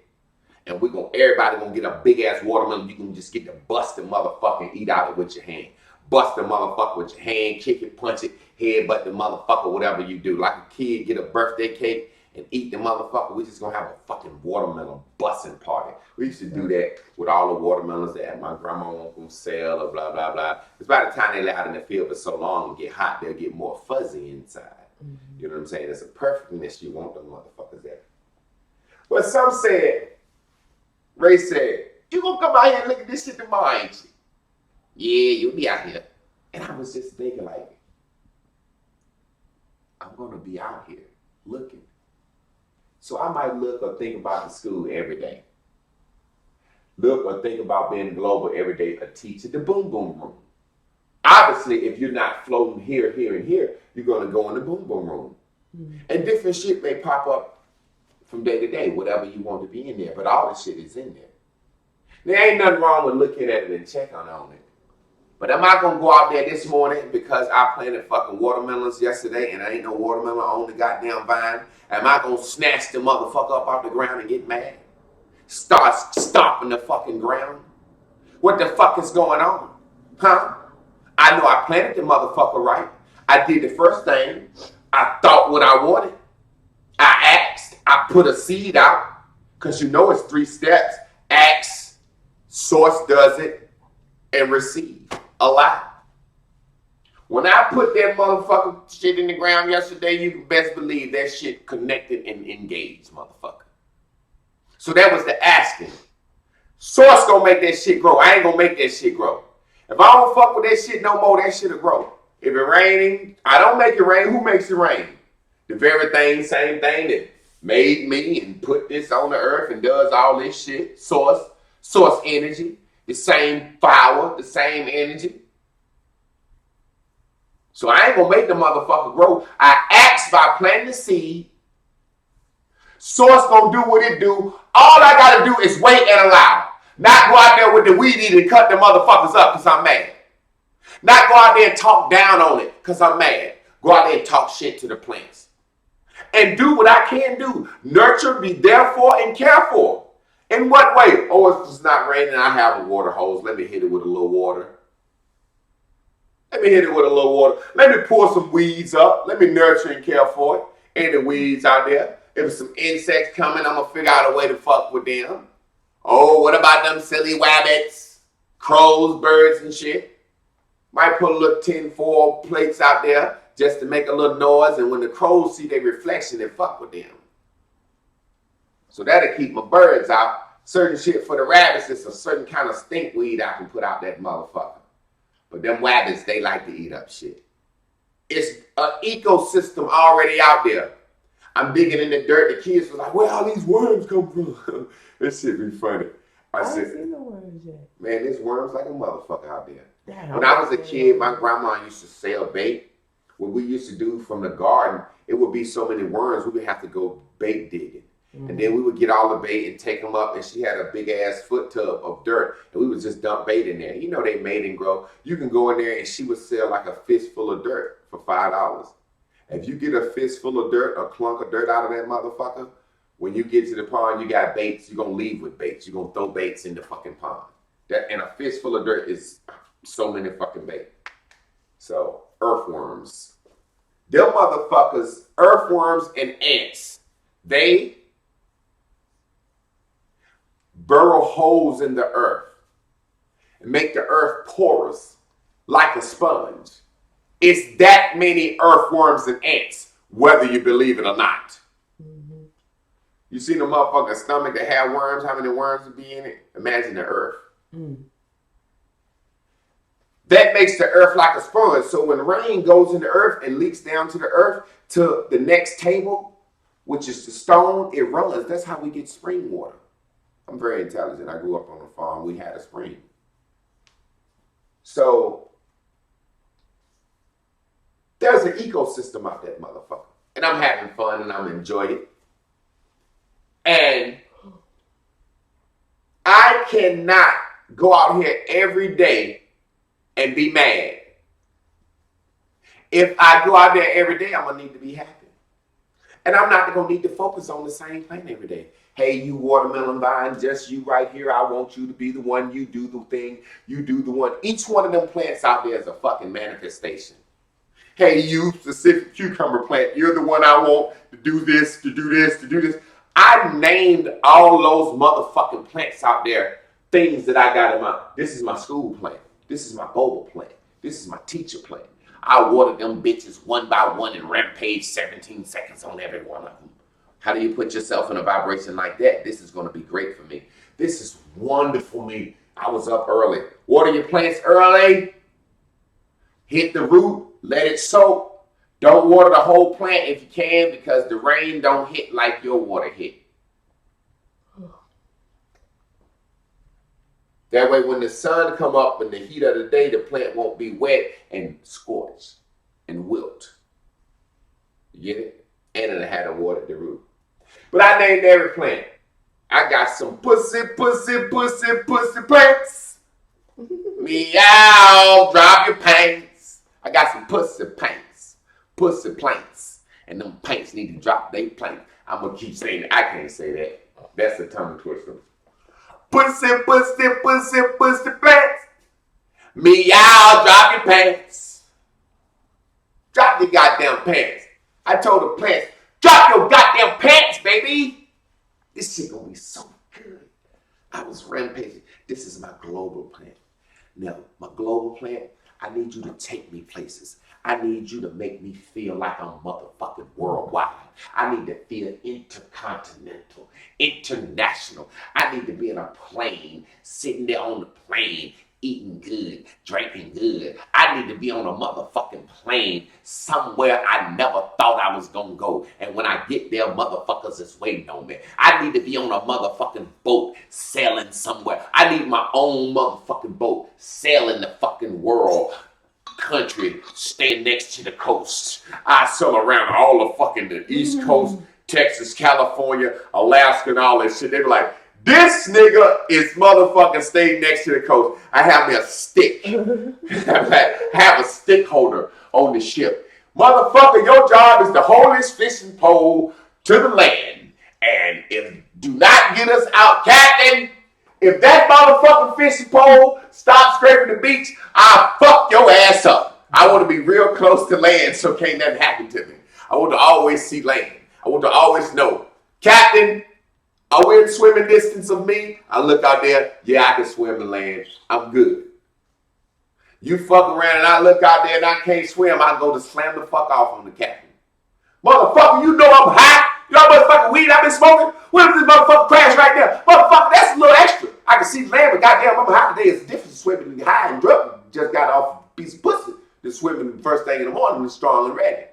Speaker 2: And everybody gonna get a big ass watermelon. You can just get to bust the motherfucker and eat out it with your hand. Bust the motherfucker with your hand, kick it, punch it, headbutt the motherfucker, whatever you do. Like a kid, get a birthday cake and eat the motherfucker. We just gonna have a fucking watermelon busting party. We used to do that with all the watermelons that my grandma and uncle sell or blah, blah, blah. Because by the time they lay out in the field for so long and get hot, they'll get more fuzzy inside. You know what I'm saying? It's a perfectness you want them motherfuckers at. But some said, Ray said, you gonna come out here and look at this shit tomorrow, ain't you? Yeah, you'll be out here. And I was just thinking like, I'm gonna be out here looking. So I might look or think about the school every day. Look or think about being global every day, a teacher, the boom boom room. Obviously, if you're not floating here, here, and here, you're gonna go in the boom boom room. And different shit may pop up from day to day, whatever you want to be in there, but all the shit is in there. There ain't nothing wrong with looking at it and checking on it. But am I gonna go out there this morning because I planted fucking watermelons yesterday and there ain't no watermelon on the goddamn vine? Am I gonna snatch the motherfucker up off the ground and get mad? Start stomping the fucking ground? What the fuck is going on? Huh? I know I planted the motherfucker right. I did the first thing. I thought what I wanted. I asked. I put a seed out. Because you know it's 3 steps. Ask, Source does it and receive. Allow. When I put that motherfucker shit in the ground yesterday, you can best believe that shit connected and engaged, motherfucker. So that was the asking. Source gonna make that shit grow. I ain't gonna make that shit grow. If I don't fuck with that shit no more, that shit'll grow. If it raining, I don't make it rain. Who makes it rain? The very same thing that made me and put this on the earth and does all this shit. Source energy, the same power, the same energy. So I ain't gonna make the motherfucker grow. I ask by planting the seed. Source gonna do what it do. All I gotta do is wait and allow. Not go out there with the weed eater and cut the motherfuckers up because I'm mad. Not go out there and talk down on it because I'm mad. Go out there and talk shit to the plants. And do what I can do. Nurture, be there for, and care for. In what way? Oh, it's just not raining. I have a water hose. Let me hit it with a little water. Let me hit it with a little water. Let me pour some weeds up. Let me nurture and care for it. Any weeds out there? If there's some insects coming, I'm going to figure out a way to fuck with them. Oh, what about them silly rabbits, crows, birds, and shit? Might put a little tin foil plates out there just to make a little noise, and when the crows see their reflection, they fuck with them. So that'll keep my birds out. Certain shit for the rabbits, it's a certain kind of stink weed I can put out that motherfucker. But them rabbits, they like to eat up shit. It's an ecosystem already out there. I'm digging in the dirt. The kids was like, where all these worms come from? This shit be funny. I said,
Speaker 3: ain't seen no worms yet.
Speaker 2: Man, there's worms like a motherfucker out there.
Speaker 3: Damn,
Speaker 2: when I was a kid, my grandma used to sell bait. What we used to do from the garden, it would be so many worms, we would have to go bait digging. And then we would get all the bait and take them up, and she had a big ass foot tub of dirt, and we would just dump bait in there. You know they made and grow. You can go in there and she would sell like a fistful of dirt for $5. If you get a fistful of dirt, a clunk of dirt out of that motherfucker, when you get to the pond, you got baits. You're gonna leave with baits. You're gonna throw baits in the fucking pond. That and a fistful of dirt is so many fucking bait. So earthworms, them motherfuckers, earthworms and ants, they burrow holes in the earth and make the earth porous like a sponge. It's that many earthworms and ants, whether you believe it or not. Mm-hmm. You seen a motherfucking stomach that had worms, how many worms would be in it? Imagine the earth. Mm. That makes the earth like a sponge. So when rain goes in the earth and leaks down to the earth to the next table, which is the stone, it runs. That's how we get spring water. I'm very intelligent. I grew up on a farm. We had a spring. So there's an ecosystem out that motherfucker. And I'm having fun and I'm enjoying it. And I cannot go out here every day and be mad. If I go out there every day, I'm going to need to be happy. And I'm not going to need to focus on the same thing every day. Hey, you watermelon vine, just you right here. I want you to be the one. You do the thing. You do the one. Each one of them plants out there is a fucking manifestation. Hey, you specific cucumber plant, you're the one I want to do this, to do this, to do this. I named all those motherfucking plants out there, things that I got in my, this is my school plant. This is my boba plant. This is my teacher plant. I watered them bitches one by one and rampage 17 seconds on every one of them. How do you put yourself in a vibration like that? This is going to be great for me. This is wonderful for me. I was up early. Water your plants early. Hit the root. Let it soak. Don't water the whole plant if you can because the rain don't hit like your water hit. That way when the sun come up in the heat of the day, the plant won't be wet and scorched and wilt. You get it? And it'll have to water the root. But I named every plant. I got some pussy plants. Meow, drop your pants. I got some pussy plants. And them plants need to drop their plants. I'm going to keep saying it. I can't say that. That's a tongue twister. Pussy plants. Meow, drop your pants. Drop your goddamn pants. I told the plants, drop your goddamn pants, baby. This shit gonna be so good. I was rampaging. This is my global plan. Now, my global plan, I need you to take me places. I need you to make me feel like I'm motherfucking worldwide. I need to feel intercontinental, international. I need to be in a plane, sitting there on the plane, eating good, drinking good. I need to be on a motherfucking plane somewhere I never thought I was gonna go. And when I get there, motherfuckers is waiting on me. I need to be on a motherfucking boat sailing somewhere. I need my own motherfucking boat sailing the fucking world. Country, staying next to the coast. I sail around all the fucking the East Coast, Texas, California, Alaska, and all that shit. They be like, this nigga is motherfucking staying next to the coast. I have me a stick. Have a stick holder on the ship. Motherfucker, your job is to hold this fishing pole to the land. And if do not get us out, Captain. If that motherfucking fishing pole stops scraping the beach, I'll fuck your ass up. I want to be real close to land so can't nothing happen to me. I want to always see land. I want to always know, Captain, are we in swimming distance of me? I look out there, yeah, I can swim the land. I'm good. You fuck around and I look out there and I can't swim, I go to slam the fuck off on the captain. Motherfucker, you know I'm high. You know how much fucking weed I've been smoking? What if this motherfucker crash right there? Motherfucker, that's a little extra. I can see the land, but goddamn, I'm high today. It's different swimming high and drunk. Just got off a piece of pussy. Than swimming the first thing in the morning and strong and ready.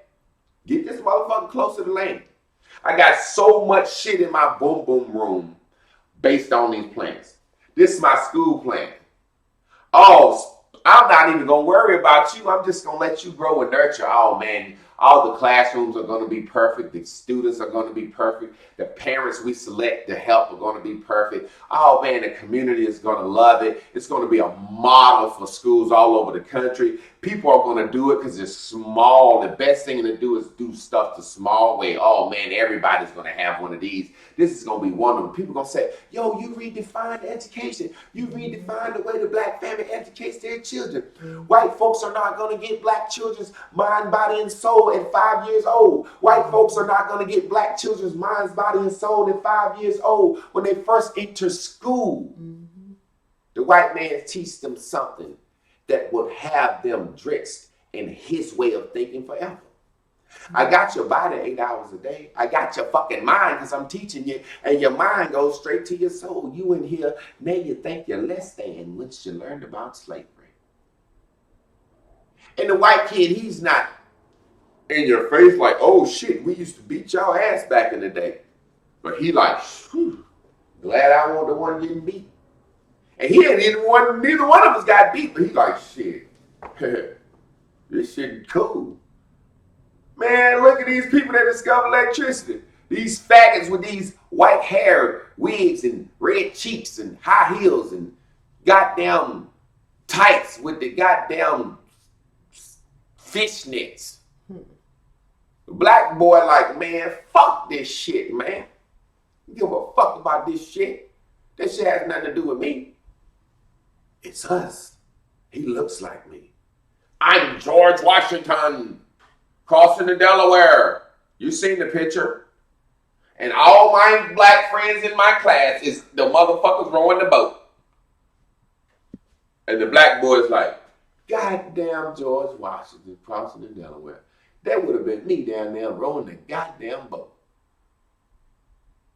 Speaker 2: Get this motherfucker closer to land. I got so much shit in my boom boom room based on these plans. This is my school plan. Oh, I'm not even gonna worry about you. I'm just gonna let you grow and nurture. Oh man, all the classrooms are gonna be perfect. The students are gonna be perfect. The parents we select to help are gonna be perfect. Oh man, the community is gonna love it. It's gonna be a model for schools all over the country. People are gonna do it because it's small. The best thing to do is do stuff the small way. Oh man, everybody's gonna have one of these. This is gonna be one of them. People gonna say, yo, you redefined education. You redefined the way the black family educates their children. White folks are not gonna get black children's mind, body, and soul at 5 years old. White folks are not gonna get black children's minds, body, and soul at 5 years old when they first enter school. The white man teaches them something that would have them drenched in his way of thinking forever. I got your body 8 hours a day. I got your fucking mind because I'm teaching you, and your mind goes straight to your soul. You in here, now you think you're less than once you learned about slavery. And the white kid, he's not in your face like, oh shit, we used to beat y'all ass back in the day. But he like, glad I wasn't the one getting beat. And he ain't neither one of us got beat, but he like, shit, this shit cool. Man, look at these people that discovered electricity. These faggots with these white hair, wigs, and red cheeks, and high heels, and goddamn tights with the goddamn fishnets. The black boy like, man, fuck this shit, man. You give a fuck about this shit. That shit has nothing to do with me. It's us. He looks like me. I'm George Washington crossing the Delaware. You seen the picture? And all my black friends in my class is the motherfuckers rowing the boat. And the black boy's like, goddamn George Washington crossing the Delaware. That would have been me down there rowing the goddamn boat.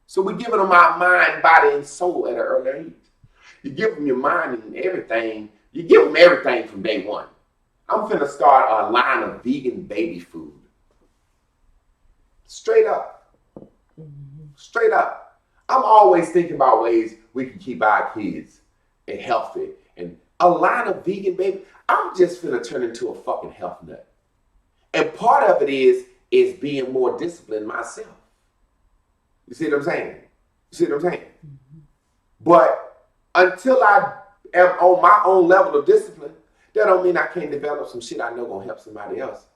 Speaker 2: So we're giving them our mind, body, and soul at an early age. You give them your mind and everything. You give them everything from day one. I'm finna start a line of vegan baby food. Straight up. Straight up. I'm always thinking about ways we can keep our kids and healthy. And a line of vegan baby, I'm just finna turn into a fucking health nut. And part of it is being more disciplined myself. You see what I'm saying? You see what I'm saying? But until I am on my own level of discipline, that don't mean I can't develop some shit I know gonna help somebody else.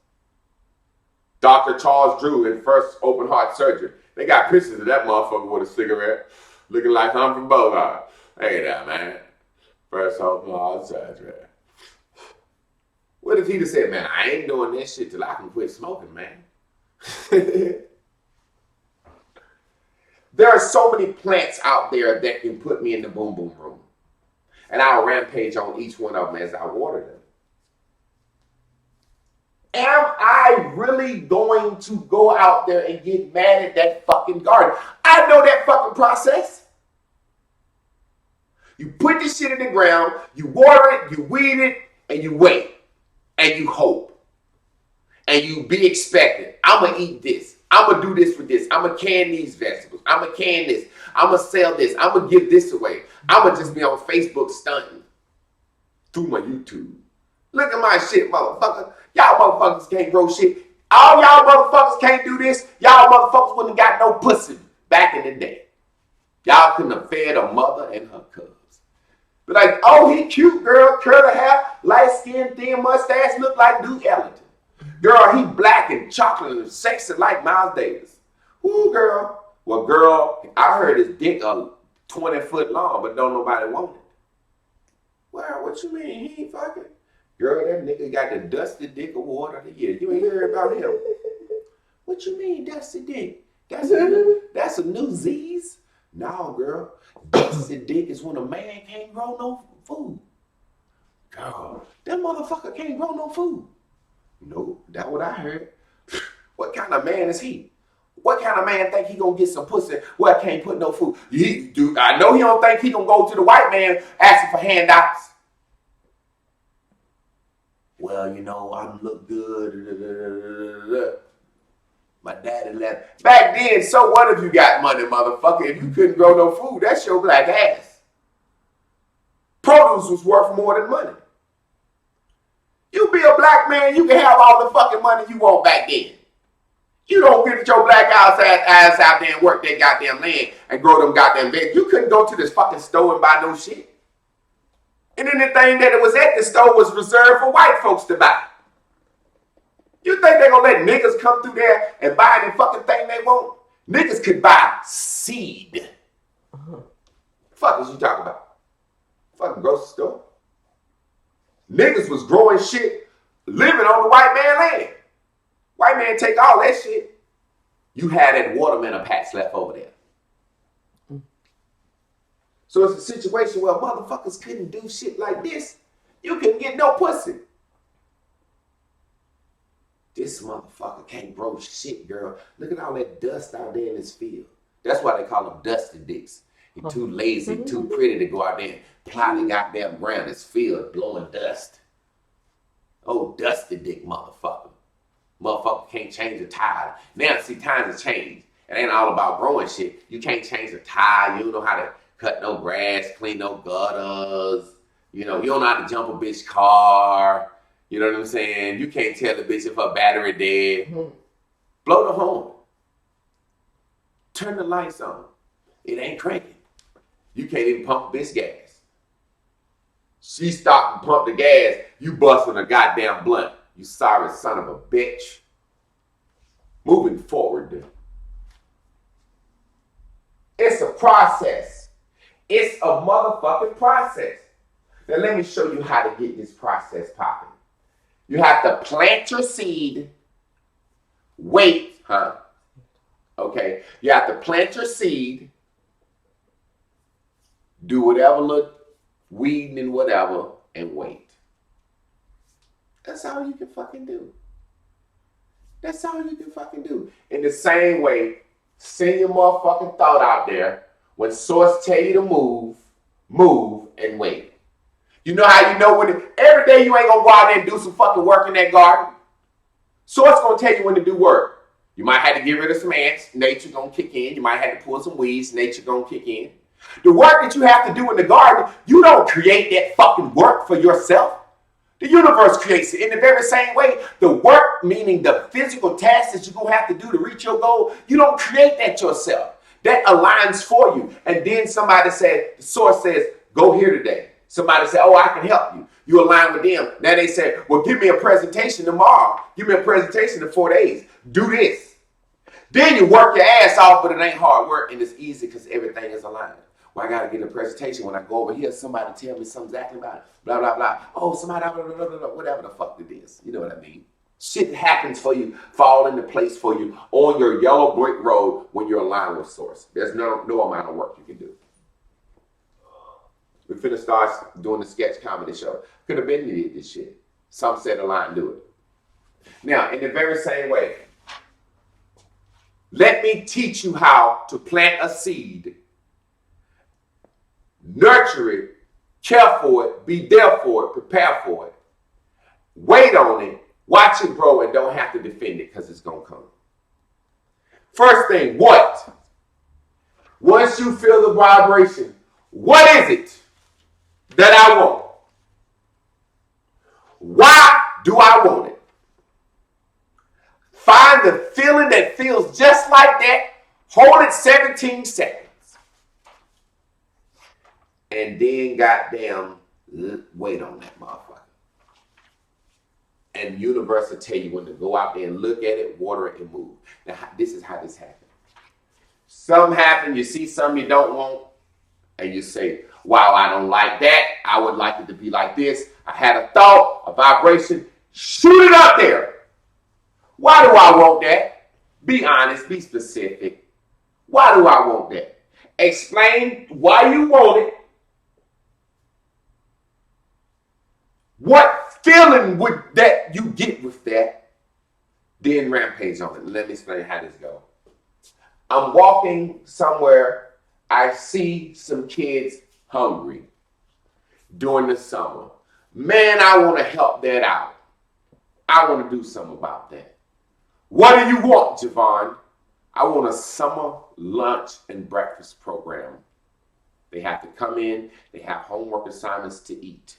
Speaker 2: Dr. Charles Drew in first open heart surgery. They got pictures of that motherfucker with a cigarette, looking like Humphrey Bogart. Hey there, man. First open heart surgery. What if he just said, man, I ain't doing this shit till I can quit smoking, man. There are so many plants out there that can put me in the boom boom room. And I'll rampage on each one of them as I water them. Am I really going to go out there and get mad at that fucking garden? I know that fucking process. You put this shit in the ground, you water it, you weed it, and you wait. And you hope. And you be expectant. I'm going to eat this. I'm going to do this with this. I'm going to can these vegetables. I'm going to can this. I'm going to sell this. I'm going to give this away. I'm going to just be on Facebook stunting through my YouTube. Look at my shit, motherfucker. Y'all motherfuckers can't grow shit. All y'all motherfuckers can't do this. Y'all motherfuckers wouldn't have got no pussy back in the day. Y'all couldn't have fed a mother and her cubs. Be like, oh, he cute, girl. Curly hair, light skin, thin mustache, look like Duke Ellington. Girl, he black and chocolate and sexy like Miles Davis. Ooh, girl. Well, girl, I heard his dick 20 foot long, but don't nobody want it. Well, what you mean? He ain't fucking. Girl, that nigga got the Dusty Dick Award of the year. You ain't heard about him. What you mean, Dusty Dick? That's a new Z's? No, girl. Dusty Dick is when a man can't grow no food. Girl, that motherfucker can't grow no food. No, that's what I heard. What kind of man is he? What kind of man think he gonna get some pussy where I can't put no food? I know he don't think he gonna go to the white man asking for handouts. Well, you know, I look good. My daddy left. Back then, so what if you got money, motherfucker? If you couldn't grow no food, that's your black ass. Produce was worth more than money. You be a black man, you can have all the fucking money you want back then. You don't get your black ass out there and work that goddamn land and grow them goddamn veggies. You couldn't go to this fucking store and buy no shit. And anything that it was at the store was reserved for white folks to buy. You think they gonna let niggas come through there and buy any fucking thing they want? Niggas could buy seed. Fuck is you talking about? Fucking grocery store. Niggas was growing shit, living on the white man land. White man take all that shit. You had that watermelon patch left over there. So it's a situation where motherfuckers couldn't do shit like this. You couldn't get no pussy. This motherfucker can't grow shit, girl. Look at all that dust out there in this field. That's why they call them dusty dicks. You're too lazy, too pretty to go out there and plow the goddamn ground. This field blowing dust. Oh, dusty dick motherfucker. Motherfucker can't change a tire. Now, see, times have changed. It ain't all about growing shit. You can't change a tire. You don't know how to cut no grass, clean no gutters. You know, you don't know how to jump a bitch car. You know what I'm saying? You can't tell the bitch if her battery dead. Blow the horn. Turn the lights on. It ain't cranking. You can't even pump bitch gas. She stopped and pumped the gas. You busting a goddamn blunt. You sorry son of a bitch. Moving forward. It's a process. It's a motherfucking process. Now let me show you how to get this process popping. You have to plant your seed. Wait, Okay. You have to plant your seed. Do whatever little weeding and whatever and wait. That's all you can fucking do. That's all you can fucking do. In the same way, send your motherfucking thought out there. When source tell you to move and wait. You know how you know every day you ain't gonna go out there and do some fucking work in that garden. Source gonna tell you when to do work. You might have to get rid of some ants, nature gonna kick in. You might have to pull some weeds, nature gonna kick in. The work that you have to do in the garden, you don't create that fucking work for yourself. The universe creates it in the very same way. The work, meaning the physical tasks that you're going to have to do to reach your goal, you don't create that yourself. That aligns for you. And then somebody said, the source says, go here today. Somebody said, oh, I can help you. You align with them. Now they say, well, give me a presentation tomorrow. Give me a presentation in 4 days. Do this. Then you work your ass off, but it ain't hard work and it's easy because everything is aligned. Well, I got to get a presentation. When I go over here, somebody tell me something exactly about it. Blah, blah, blah. Oh, somebody, blah, blah, blah, blah, whatever the fuck it is. You know what I mean? Shit happens for you, fall into place for you on your yellow brick road when you're aligned with source. There's no amount of work you can do. We finna start doing the sketch comedy show. Could have been did this shit. Some said align, do it. Now, in the very same way, let me teach you how to plant a seed, nurture it, care for it, be there for it, prepare for it, wait on it, watch it grow, and don't have to defend it because it's going to come. First thing, what? Once you feel the vibration, what is it that I want? Why do I want it? Find the feeling that feels just like that. Hold it 17 seconds. And then goddamn wait on that motherfucker. And the universe will tell you when to go out there and look at it, water it, and move. Now, this is how this happens. Something happens, you see something you don't want, and you say, wow, I don't like that. I would like it to be like this. I had a thought, a vibration. Shoot it up there. Why do I want that? Be honest, be specific. Why do I want that? Explain why you want it. What feeling would that you get with that? Then rampage on it. Let me explain how this goes. I'm walking somewhere. I see some kids hungry during the summer. Man, I want to help that out. I want to do something about that. What do you want, Javon? I want a summer lunch and breakfast program. They have to come in. They have homework assignments to eat.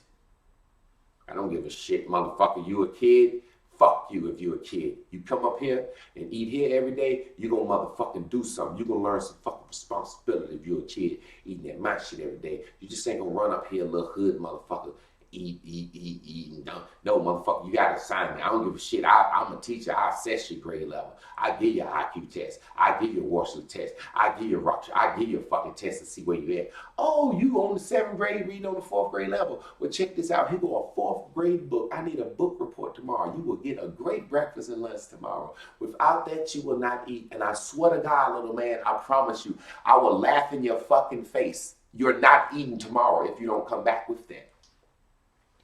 Speaker 2: I don't give a shit, motherfucker. You a kid? Fuck you if you a kid. You come up here and eat here every day, you gonna motherfucking do something. You gonna learn some fucking responsibility if you're a kid eating that my shit every day. You just ain't gonna run up here, little hood motherfucker, eat. No, motherfucker, you got an assignment. I don't give a shit. I'm a teacher. I assess your grade level. I give you an IQ test. I give you a Washington test. I give you a rupture. I give you a fucking test to see where you at. Oh, you on the 7th grade reading on the 4th grade level. Well, check this out. Here go a 4th grade book. I need a book report tomorrow. You will get a great breakfast and lunch tomorrow. Without that, you will not eat. And I swear to God, little man, I promise you, I will laugh in your fucking face. You're not eating tomorrow if you don't come back with that.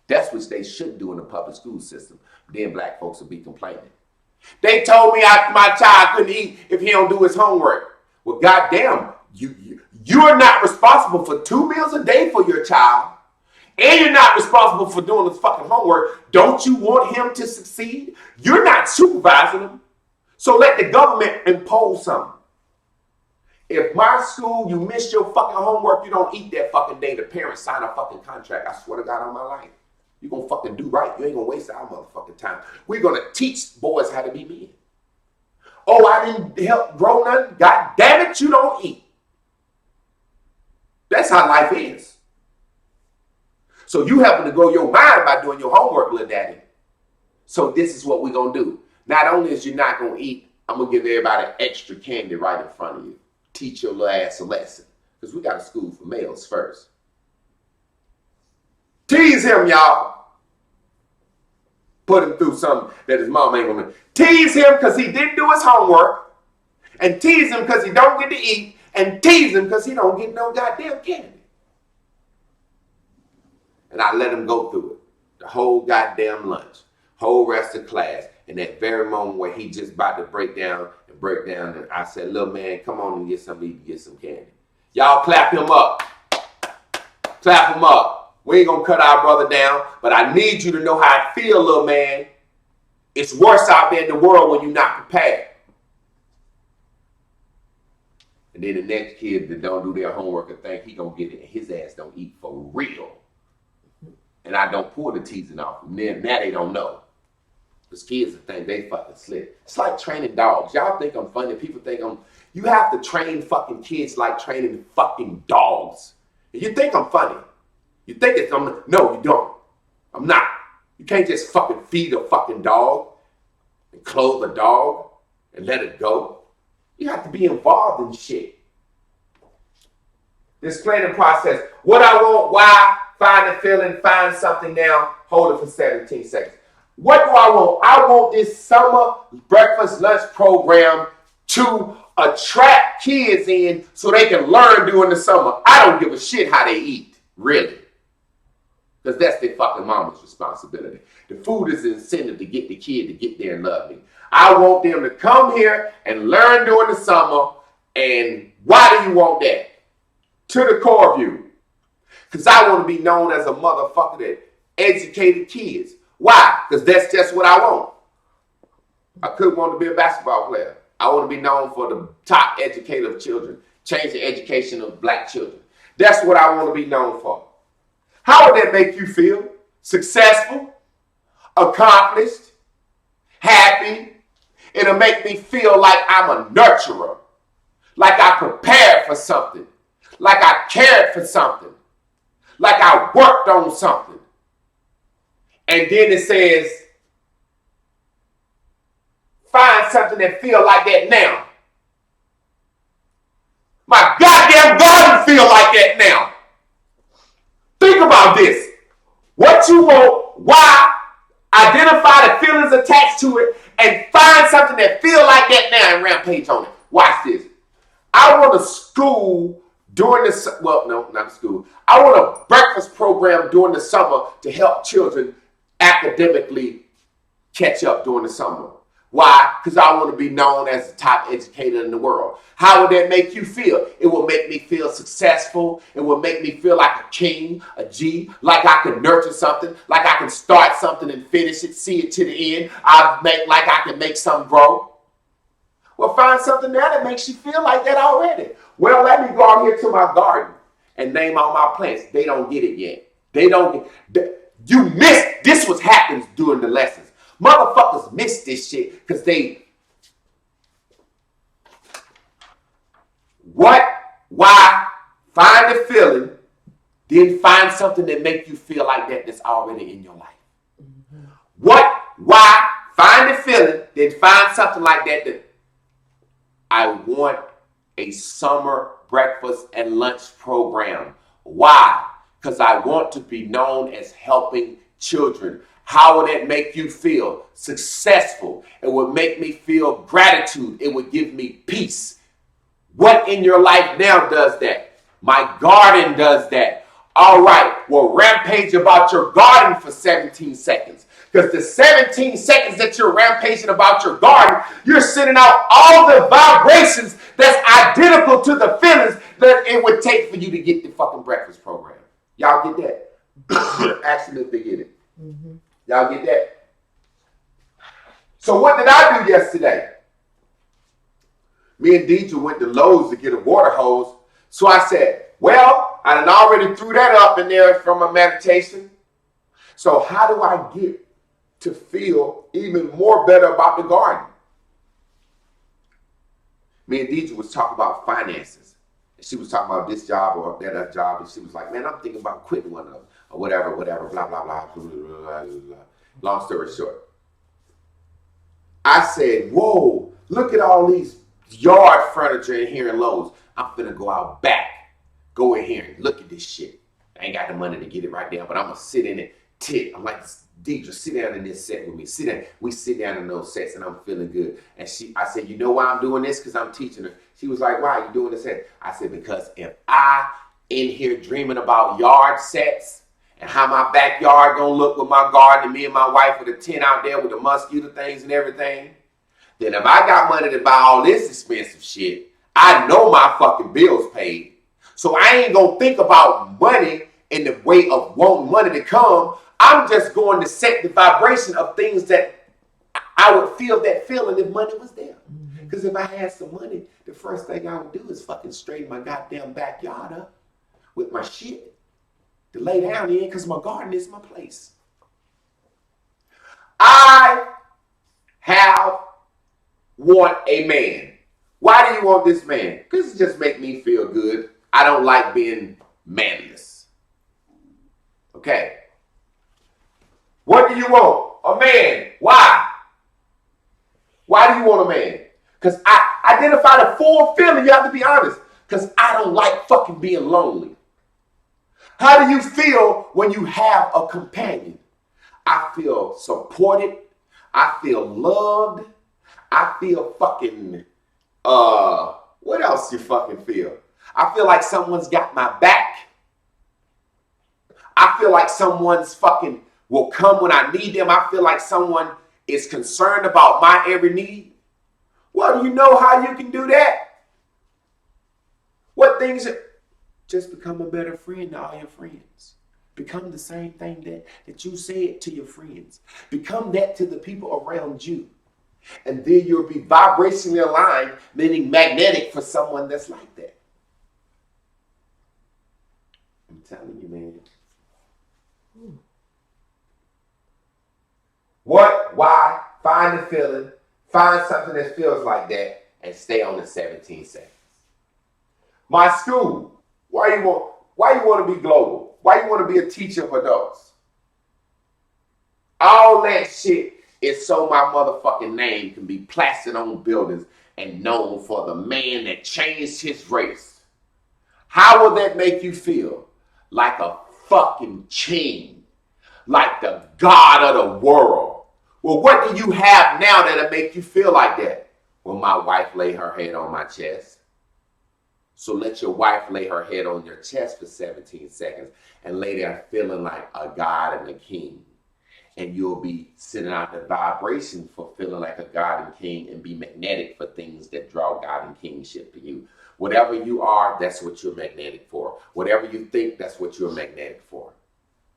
Speaker 2: That's what they should do in the public school system. Then black folks will be complaining. They told me my child couldn't eat if he don't do his homework. Well, goddamn, you are not responsible for 2 meals a day for your child, and you're not responsible for doing his fucking homework. Don't you want him to succeed? You're not supervising him. So let the government impose something. If my school, you miss your fucking homework, you don't eat that fucking day, the parents sign a fucking contract. I swear to God on my life. You're going to fucking do right. You ain't going to waste our motherfucking time. We're going to teach boys how to be men. Oh, I didn't help grow nothing. God damn it, you don't eat. That's how life is. So you helping to grow your mind by doing your homework, little daddy. So this is what we're going to do. Not only is you not going to eat, I'm going to give everybody extra candy right in front of you. Teach your little ass a lesson. Because we got a school for males first. Tease him, y'all. Put him through something that his mom ain't gonna. Tease him because he didn't do his homework. And tease him because he don't get to eat. And tease him because he don't get no goddamn candy. And I let him go through it. The whole goddamn lunch. Whole rest of class. And that very moment where he just about to break down. And I said, little man, come on and get something to eat, get some candy. Y'all clap him up. Clap him up. We ain't gonna cut our brother down, but I need you to know how I feel, little man. It's worse out there in the world when you're not prepared. And then the next kid that don't do their homework and think he gonna get it, his ass don't eat for real. And I don't pull the teasing off. And then now they don't know. Because kids think they fucking slick. It's like training dogs. Y'all think I'm funny. People think you have to train fucking kids like training fucking dogs. And you think I'm funny. You think it's no, you don't. I'm not. You can't just fucking feed a fucking dog and clothe a dog and let it go. You have to be involved in shit. This planning process. What I want, why, find the feeling, find something now, hold it for 17 seconds. What do I want? I want this summer breakfast lunch program to attract kids in so they can learn during the summer. I don't give a shit how they eat, really. Because that's their fucking mama's responsibility. The food is an incentive to get the kid to get there and love me. I want them to come here and learn during the summer. And why do you want that? To the core of you. Because I want to be known as a motherfucker that educated kids. Why? Because that's just what I want. I could want to be a basketball player. I want to be known for the top educator of children, change the education of black children. That's what I want to be known for. How would that make you feel? Successful, accomplished, happy. It'll make me feel like I'm a nurturer, like I prepared for something, like I cared for something, like I worked on something. And then it says, find something that feel like that now. My goddamn garden feel like that now. Think about this. What you want, why, identify the feelings attached to it, and find something that feel like that now and rampage on it. Watch this. I want a school during the, well, no, not a school. I want a breakfast program during the summer to help children academically catch up during the summer. Why? Because I want to be known as the top educator in the world. How would that make you feel? It will make me feel successful. It will make me feel like a king, a G, like I can nurture something, like I can start something and finish it, see it to the end. Like I can make something grow. Well, find something there that makes you feel like that already. Well, let me go out here to my garden and name all my plants. They don't get it yet. They don't get, you missed, this was happens during the lessons. Motherfuckers miss this shit because they, what, why, find the feeling, then find something that make you feel like that that's already in your life. Mm-hmm. What, why, find the feeling, then find something like that that I want a summer breakfast and lunch program. Why? Because I want to be known as helping children. How would that make you feel? Successful. It would make me feel gratitude. It would give me peace. What in your life now does that? My garden does that. All right, well, rampage about your garden for 17 seconds. Because the 17 seconds that you're rampaging about your garden, you're sending out all the vibrations that's identical to the feelings that it would take for you to get the fucking breakfast program. Y'all get that? Ask them if they get it. Mm-hmm. Y'all get that? So what did I do yesterday? Me and Deidre went to Lowe's to get a water hose. So I said, well, I done already threw that up in there from a meditation. So how do I get to feel even more better about the garden? Me and Deidre was talking about finances. She was talking about this job or that job. And she was like, man, I'm thinking about quitting one of them. Or whatever, blah, blah, blah, blah, blah, blah. Long story short. I said, whoa, look at all these yard furniture in here in Lowe's. I'm finna go out back. Go in here and look at this shit. I ain't got the money to get it right now, but I'm gonna sit in it. I'm like, Deidre, sit down in this set with me. Sit down. We sit down in those sets and I'm feeling good. And I said, you know why I'm doing this? Because I'm teaching her. She was like, why are you doing this set? I said, because if I in here dreaming about yard sets, and how my backyard gonna look with my garden and me and my wife with a tent out there with the mosquito things and everything, then if I got money to buy all this expensive shit, I know my fucking bills paid. So I ain't gonna think about money in the way of wanting money to come. I'm just going to set the vibration of things that I would feel that feeling if money was there. Because if I had some money, the first thing I would do is fucking straighten my goddamn backyard up with my shit to lay down in, because my garden is my place. I want a man. Why do you want this man? Because it just make me feel good. I don't like being manless. Okay. What do you want? A man. Why? Why do you want a man? Because I identify the full feeling. You have to be honest. Because I don't like fucking being lonely. How do you feel when you have a companion? I feel supported. I feel loved. I feel fucking, what else you fucking feel? I feel like someone's got my back. I feel like someone's fucking will come when I need them. I feel like someone is concerned about my every need. Well, do you know how you can do that? What things? Just become a better friend to all your friends. Become the same thing that you said to your friends. Become that to the people around you. And then you'll be vibrationally aligned, meaning magnetic for someone that's like that. I'm telling you, man. What? Why? Find the feeling. Find something that feels like that and stay on the 17 seconds. My school. Why you want to be global? Why you want to be a teacher of adults? All that shit is so my motherfucking name can be plastered on buildings and known for the man that changed his race. How will that make you feel? Like a fucking king. Like the God of the world. Well, what do you have now that'll make you feel like that? Well, my wife lay her head on my chest. So let your wife lay her head on your chest for 17 seconds and lay there feeling like a God and a king. And you'll be sending out the vibration for feeling like a God and king and be magnetic for things that draw God and kingship to you. Whatever you are, that's what you're magnetic for. Whatever you think, that's what you're magnetic for.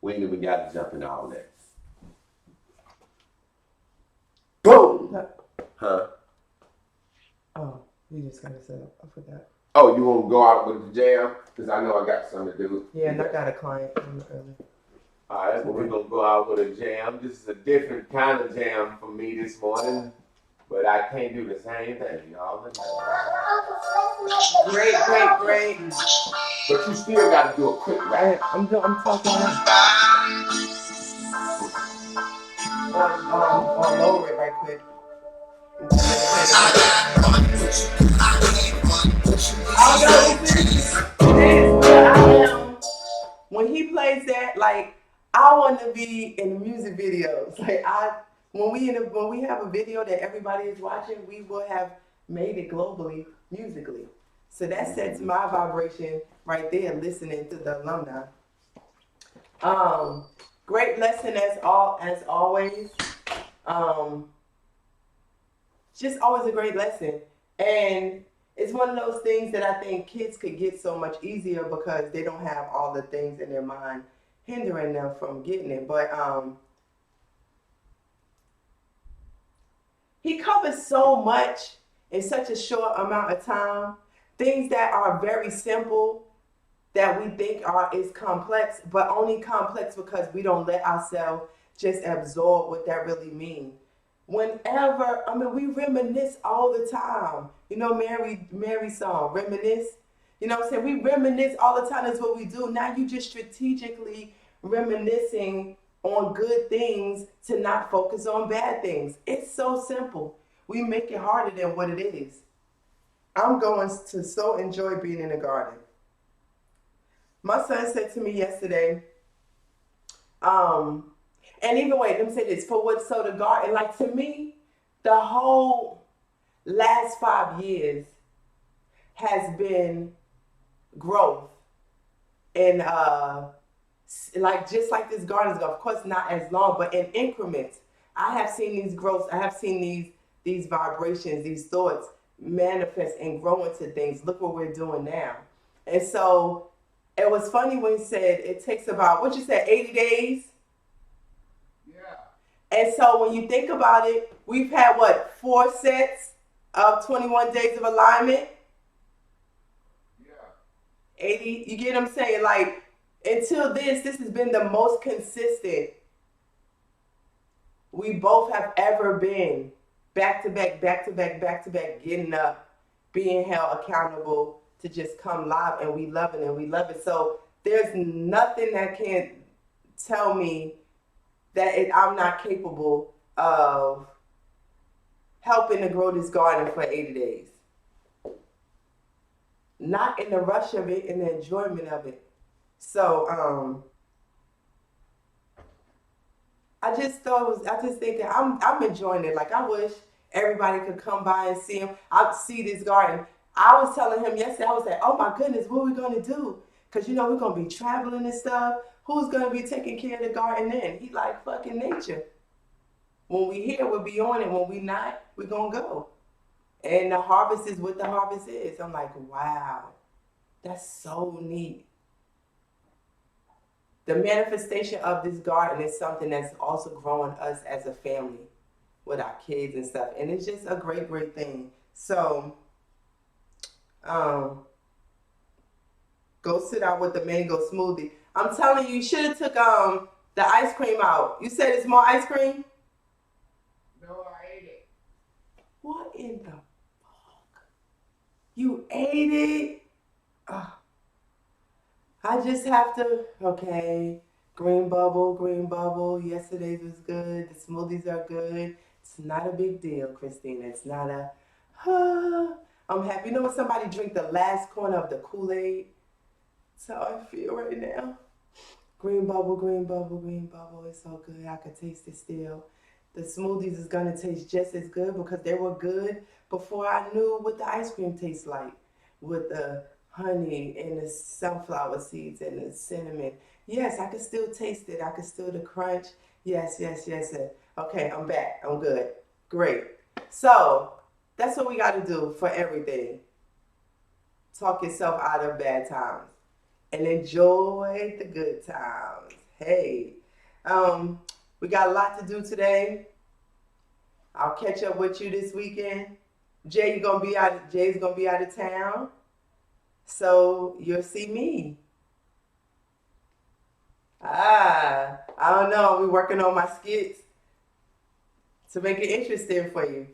Speaker 2: We ain't even got to jump in all that. Boom! Huh?
Speaker 3: Oh, you just gotta set up. I forgot.
Speaker 2: Oh, you want to go out with the jam? Because I know I got something to do.
Speaker 3: Yeah, and I got a client early.
Speaker 2: All right, well, we're going to go out with a jam. This is a different kind of jam for me this morning. But I can't do the same thing, y'all.
Speaker 3: Great.
Speaker 2: But you still got to do a quick rap.
Speaker 3: I'm talking on lower it right quick. When he plays that, like, I want to be in the music videos. Like, when we have a video that everybody is watching, we will have made it globally musically. So that sets my vibration right there, listening to the alumni. Great lesson as always. Just always a great lesson. And it's one of those things that I think kids could get so much easier because they don't have all the things in their mind hindering them from getting it. But he covers so much in such a short amount of time. Things that are very simple that we think is complex, but only complex because we don't let ourselves just absorb what that really means. Whenever, we reminisce all the time. You know, Mary's song, Reminisce. You know what I'm saying? We reminisce all the time. That's what we do. Now you just strategically reminiscing on good things to not focus on bad things. It's so simple. We make it harder than what it is. I'm going to so enjoy being in the garden. My son said to me yesterday, and even wait, let me say this, for what so the garden, like to me, the whole last 5 years has been growth. And like just like this garden is, of course not as long, but in increments. I have seen these growths, I have seen these vibrations, these thoughts manifest and grow into things. Look what we're doing now. And so it was funny when he said it takes about, what you said, 80 days? And so when you think about it, we've had 4 sets of 21 days of alignment? Yeah. 80, you get what I'm saying? Like, until this has been the most consistent we both have ever been. Back to back, getting up, being held accountable to just come live, and we love it. So there's nothing that can tell me that I'm not capable of helping to grow this garden for 80 days. Not in the rush of it, in the enjoyment of it. So, I just think that I'm enjoying it. Like I wish everybody could come by and see him. I see this garden. I was telling him yesterday, I was like, oh my goodness, what are we gonna do? Cause we're gonna be traveling and stuff. Who's gonna be taking care of the garden then? He like fucking nature. When we here, we'll be on it. When we not, we're gonna go. And the harvest is what the harvest is. I'm like, wow, that's so neat. The manifestation of this garden is something that's also growing us as a family with our kids and stuff. And it's just a great, great thing. So, go sit out with the mango smoothie. I'm telling you, you should have took the ice cream out. You said it's more ice cream?
Speaker 2: No, I ate it.
Speaker 3: What in the fuck? You ate it? I just have to, okay, green bubble. Yesterday's was good. The smoothies are good. It's not a big deal, Christina. It's not a, I'm happy. You know when somebody drink the last corner of the Kool-Aid? That's how I feel right now. Green bubble. It's so good. I could taste it still. The smoothies is going to taste just as good because they were good before I knew what the ice cream tastes like. With the honey and the sunflower seeds and the cinnamon. Yes, I can still taste it. I can still the crunch. Yes. Okay, I'm back. I'm good. Great. So, that's what we got to do for everything. Talk yourself out of bad times and enjoy the good times. Hey, we got a lot to do today. I'll catch up with you this weekend. Jay's gonna be out of town. So you'll see me. I don't know. We're working on my skits to make it interesting for you.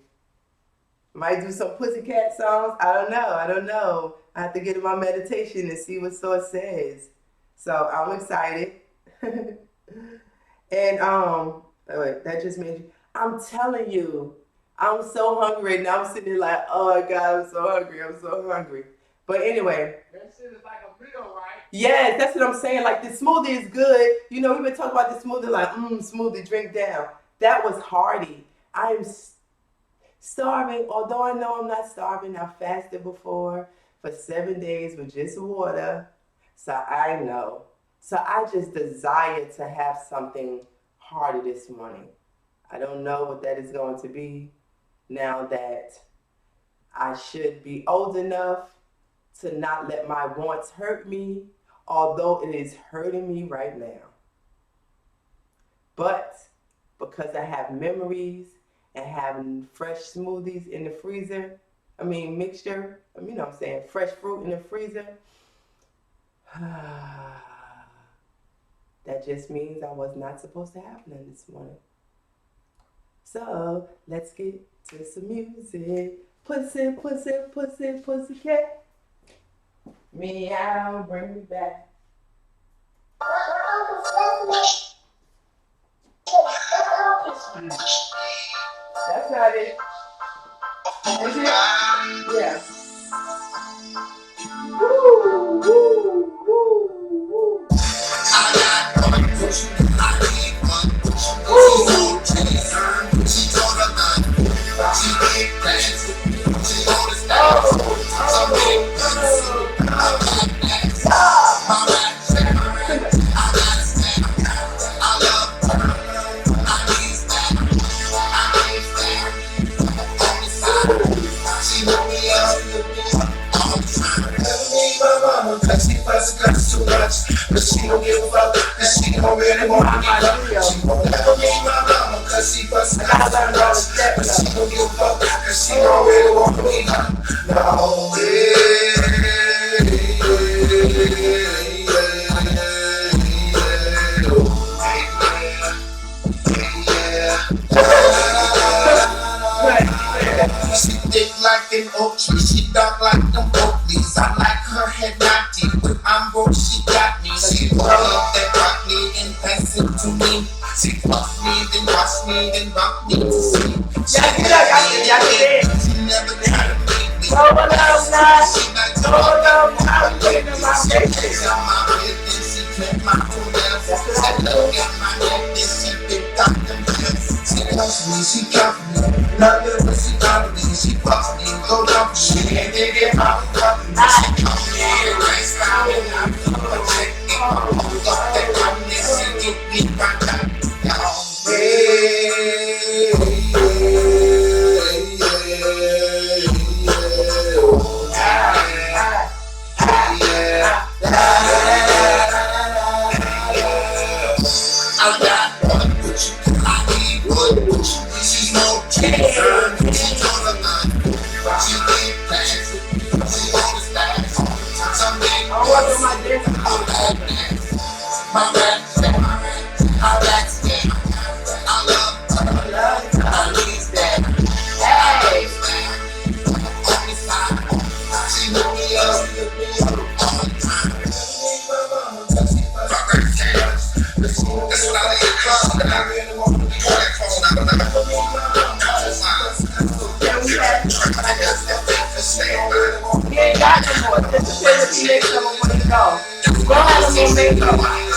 Speaker 3: Might do some Pussycat songs. I don't know. I have to get in my meditation and see what Source says. So I'm excited. And wait, that just made you. I'm telling you, I'm so hungry now. I'm sitting there like, oh my God, I'm so hungry. But anyway.
Speaker 2: That shit is like a meal, right?
Speaker 3: Yes, that's what I'm saying. Like the smoothie is good. We've been talking about the smoothie like, smoothie, drink down. That was hearty. I am starving, although I know I'm not starving. I fasted before for 7 days with just water. So I know. So I just desire to have something hearty this morning. I don't know what that is going to be now that I should be old enough to not let my wants hurt me, although it is hurting me right now. But because I have memories and having fresh smoothies in the freezer, mixture, fresh fruit in the freezer, that just means I was not supposed to have none this morning. So let's get to some music. Pussycat. Meow, bring me back. That's not it. Is it? Yeah. Woo.
Speaker 1: Too much, but she don't give a fuck, cause she don't really want me up. She won't never be my mama, cause she fussing out too much, but she don't give a fuck, cause she don't really want me up. No, She thick like an oak tree, she dark like them oak leaves. I like her head not deep, but I'm broke, she got me. She love that rock me and pass it to me. She fuck me, then wash me, then rock me to sleep. She never tried to make me. She like to fuck my baby. She takes out my bed, then she clip my toenails. She look at my neck, then she picked up the to me, she come for me. Love it when she come for me, she fucks me, go down for me. And they get my fuck me, she come for me. Right style, and I'm a chick. Fuck that kindness, she get me right back. He ain't got no more. Just depends if he makes someone want to go. Go have a little makeup.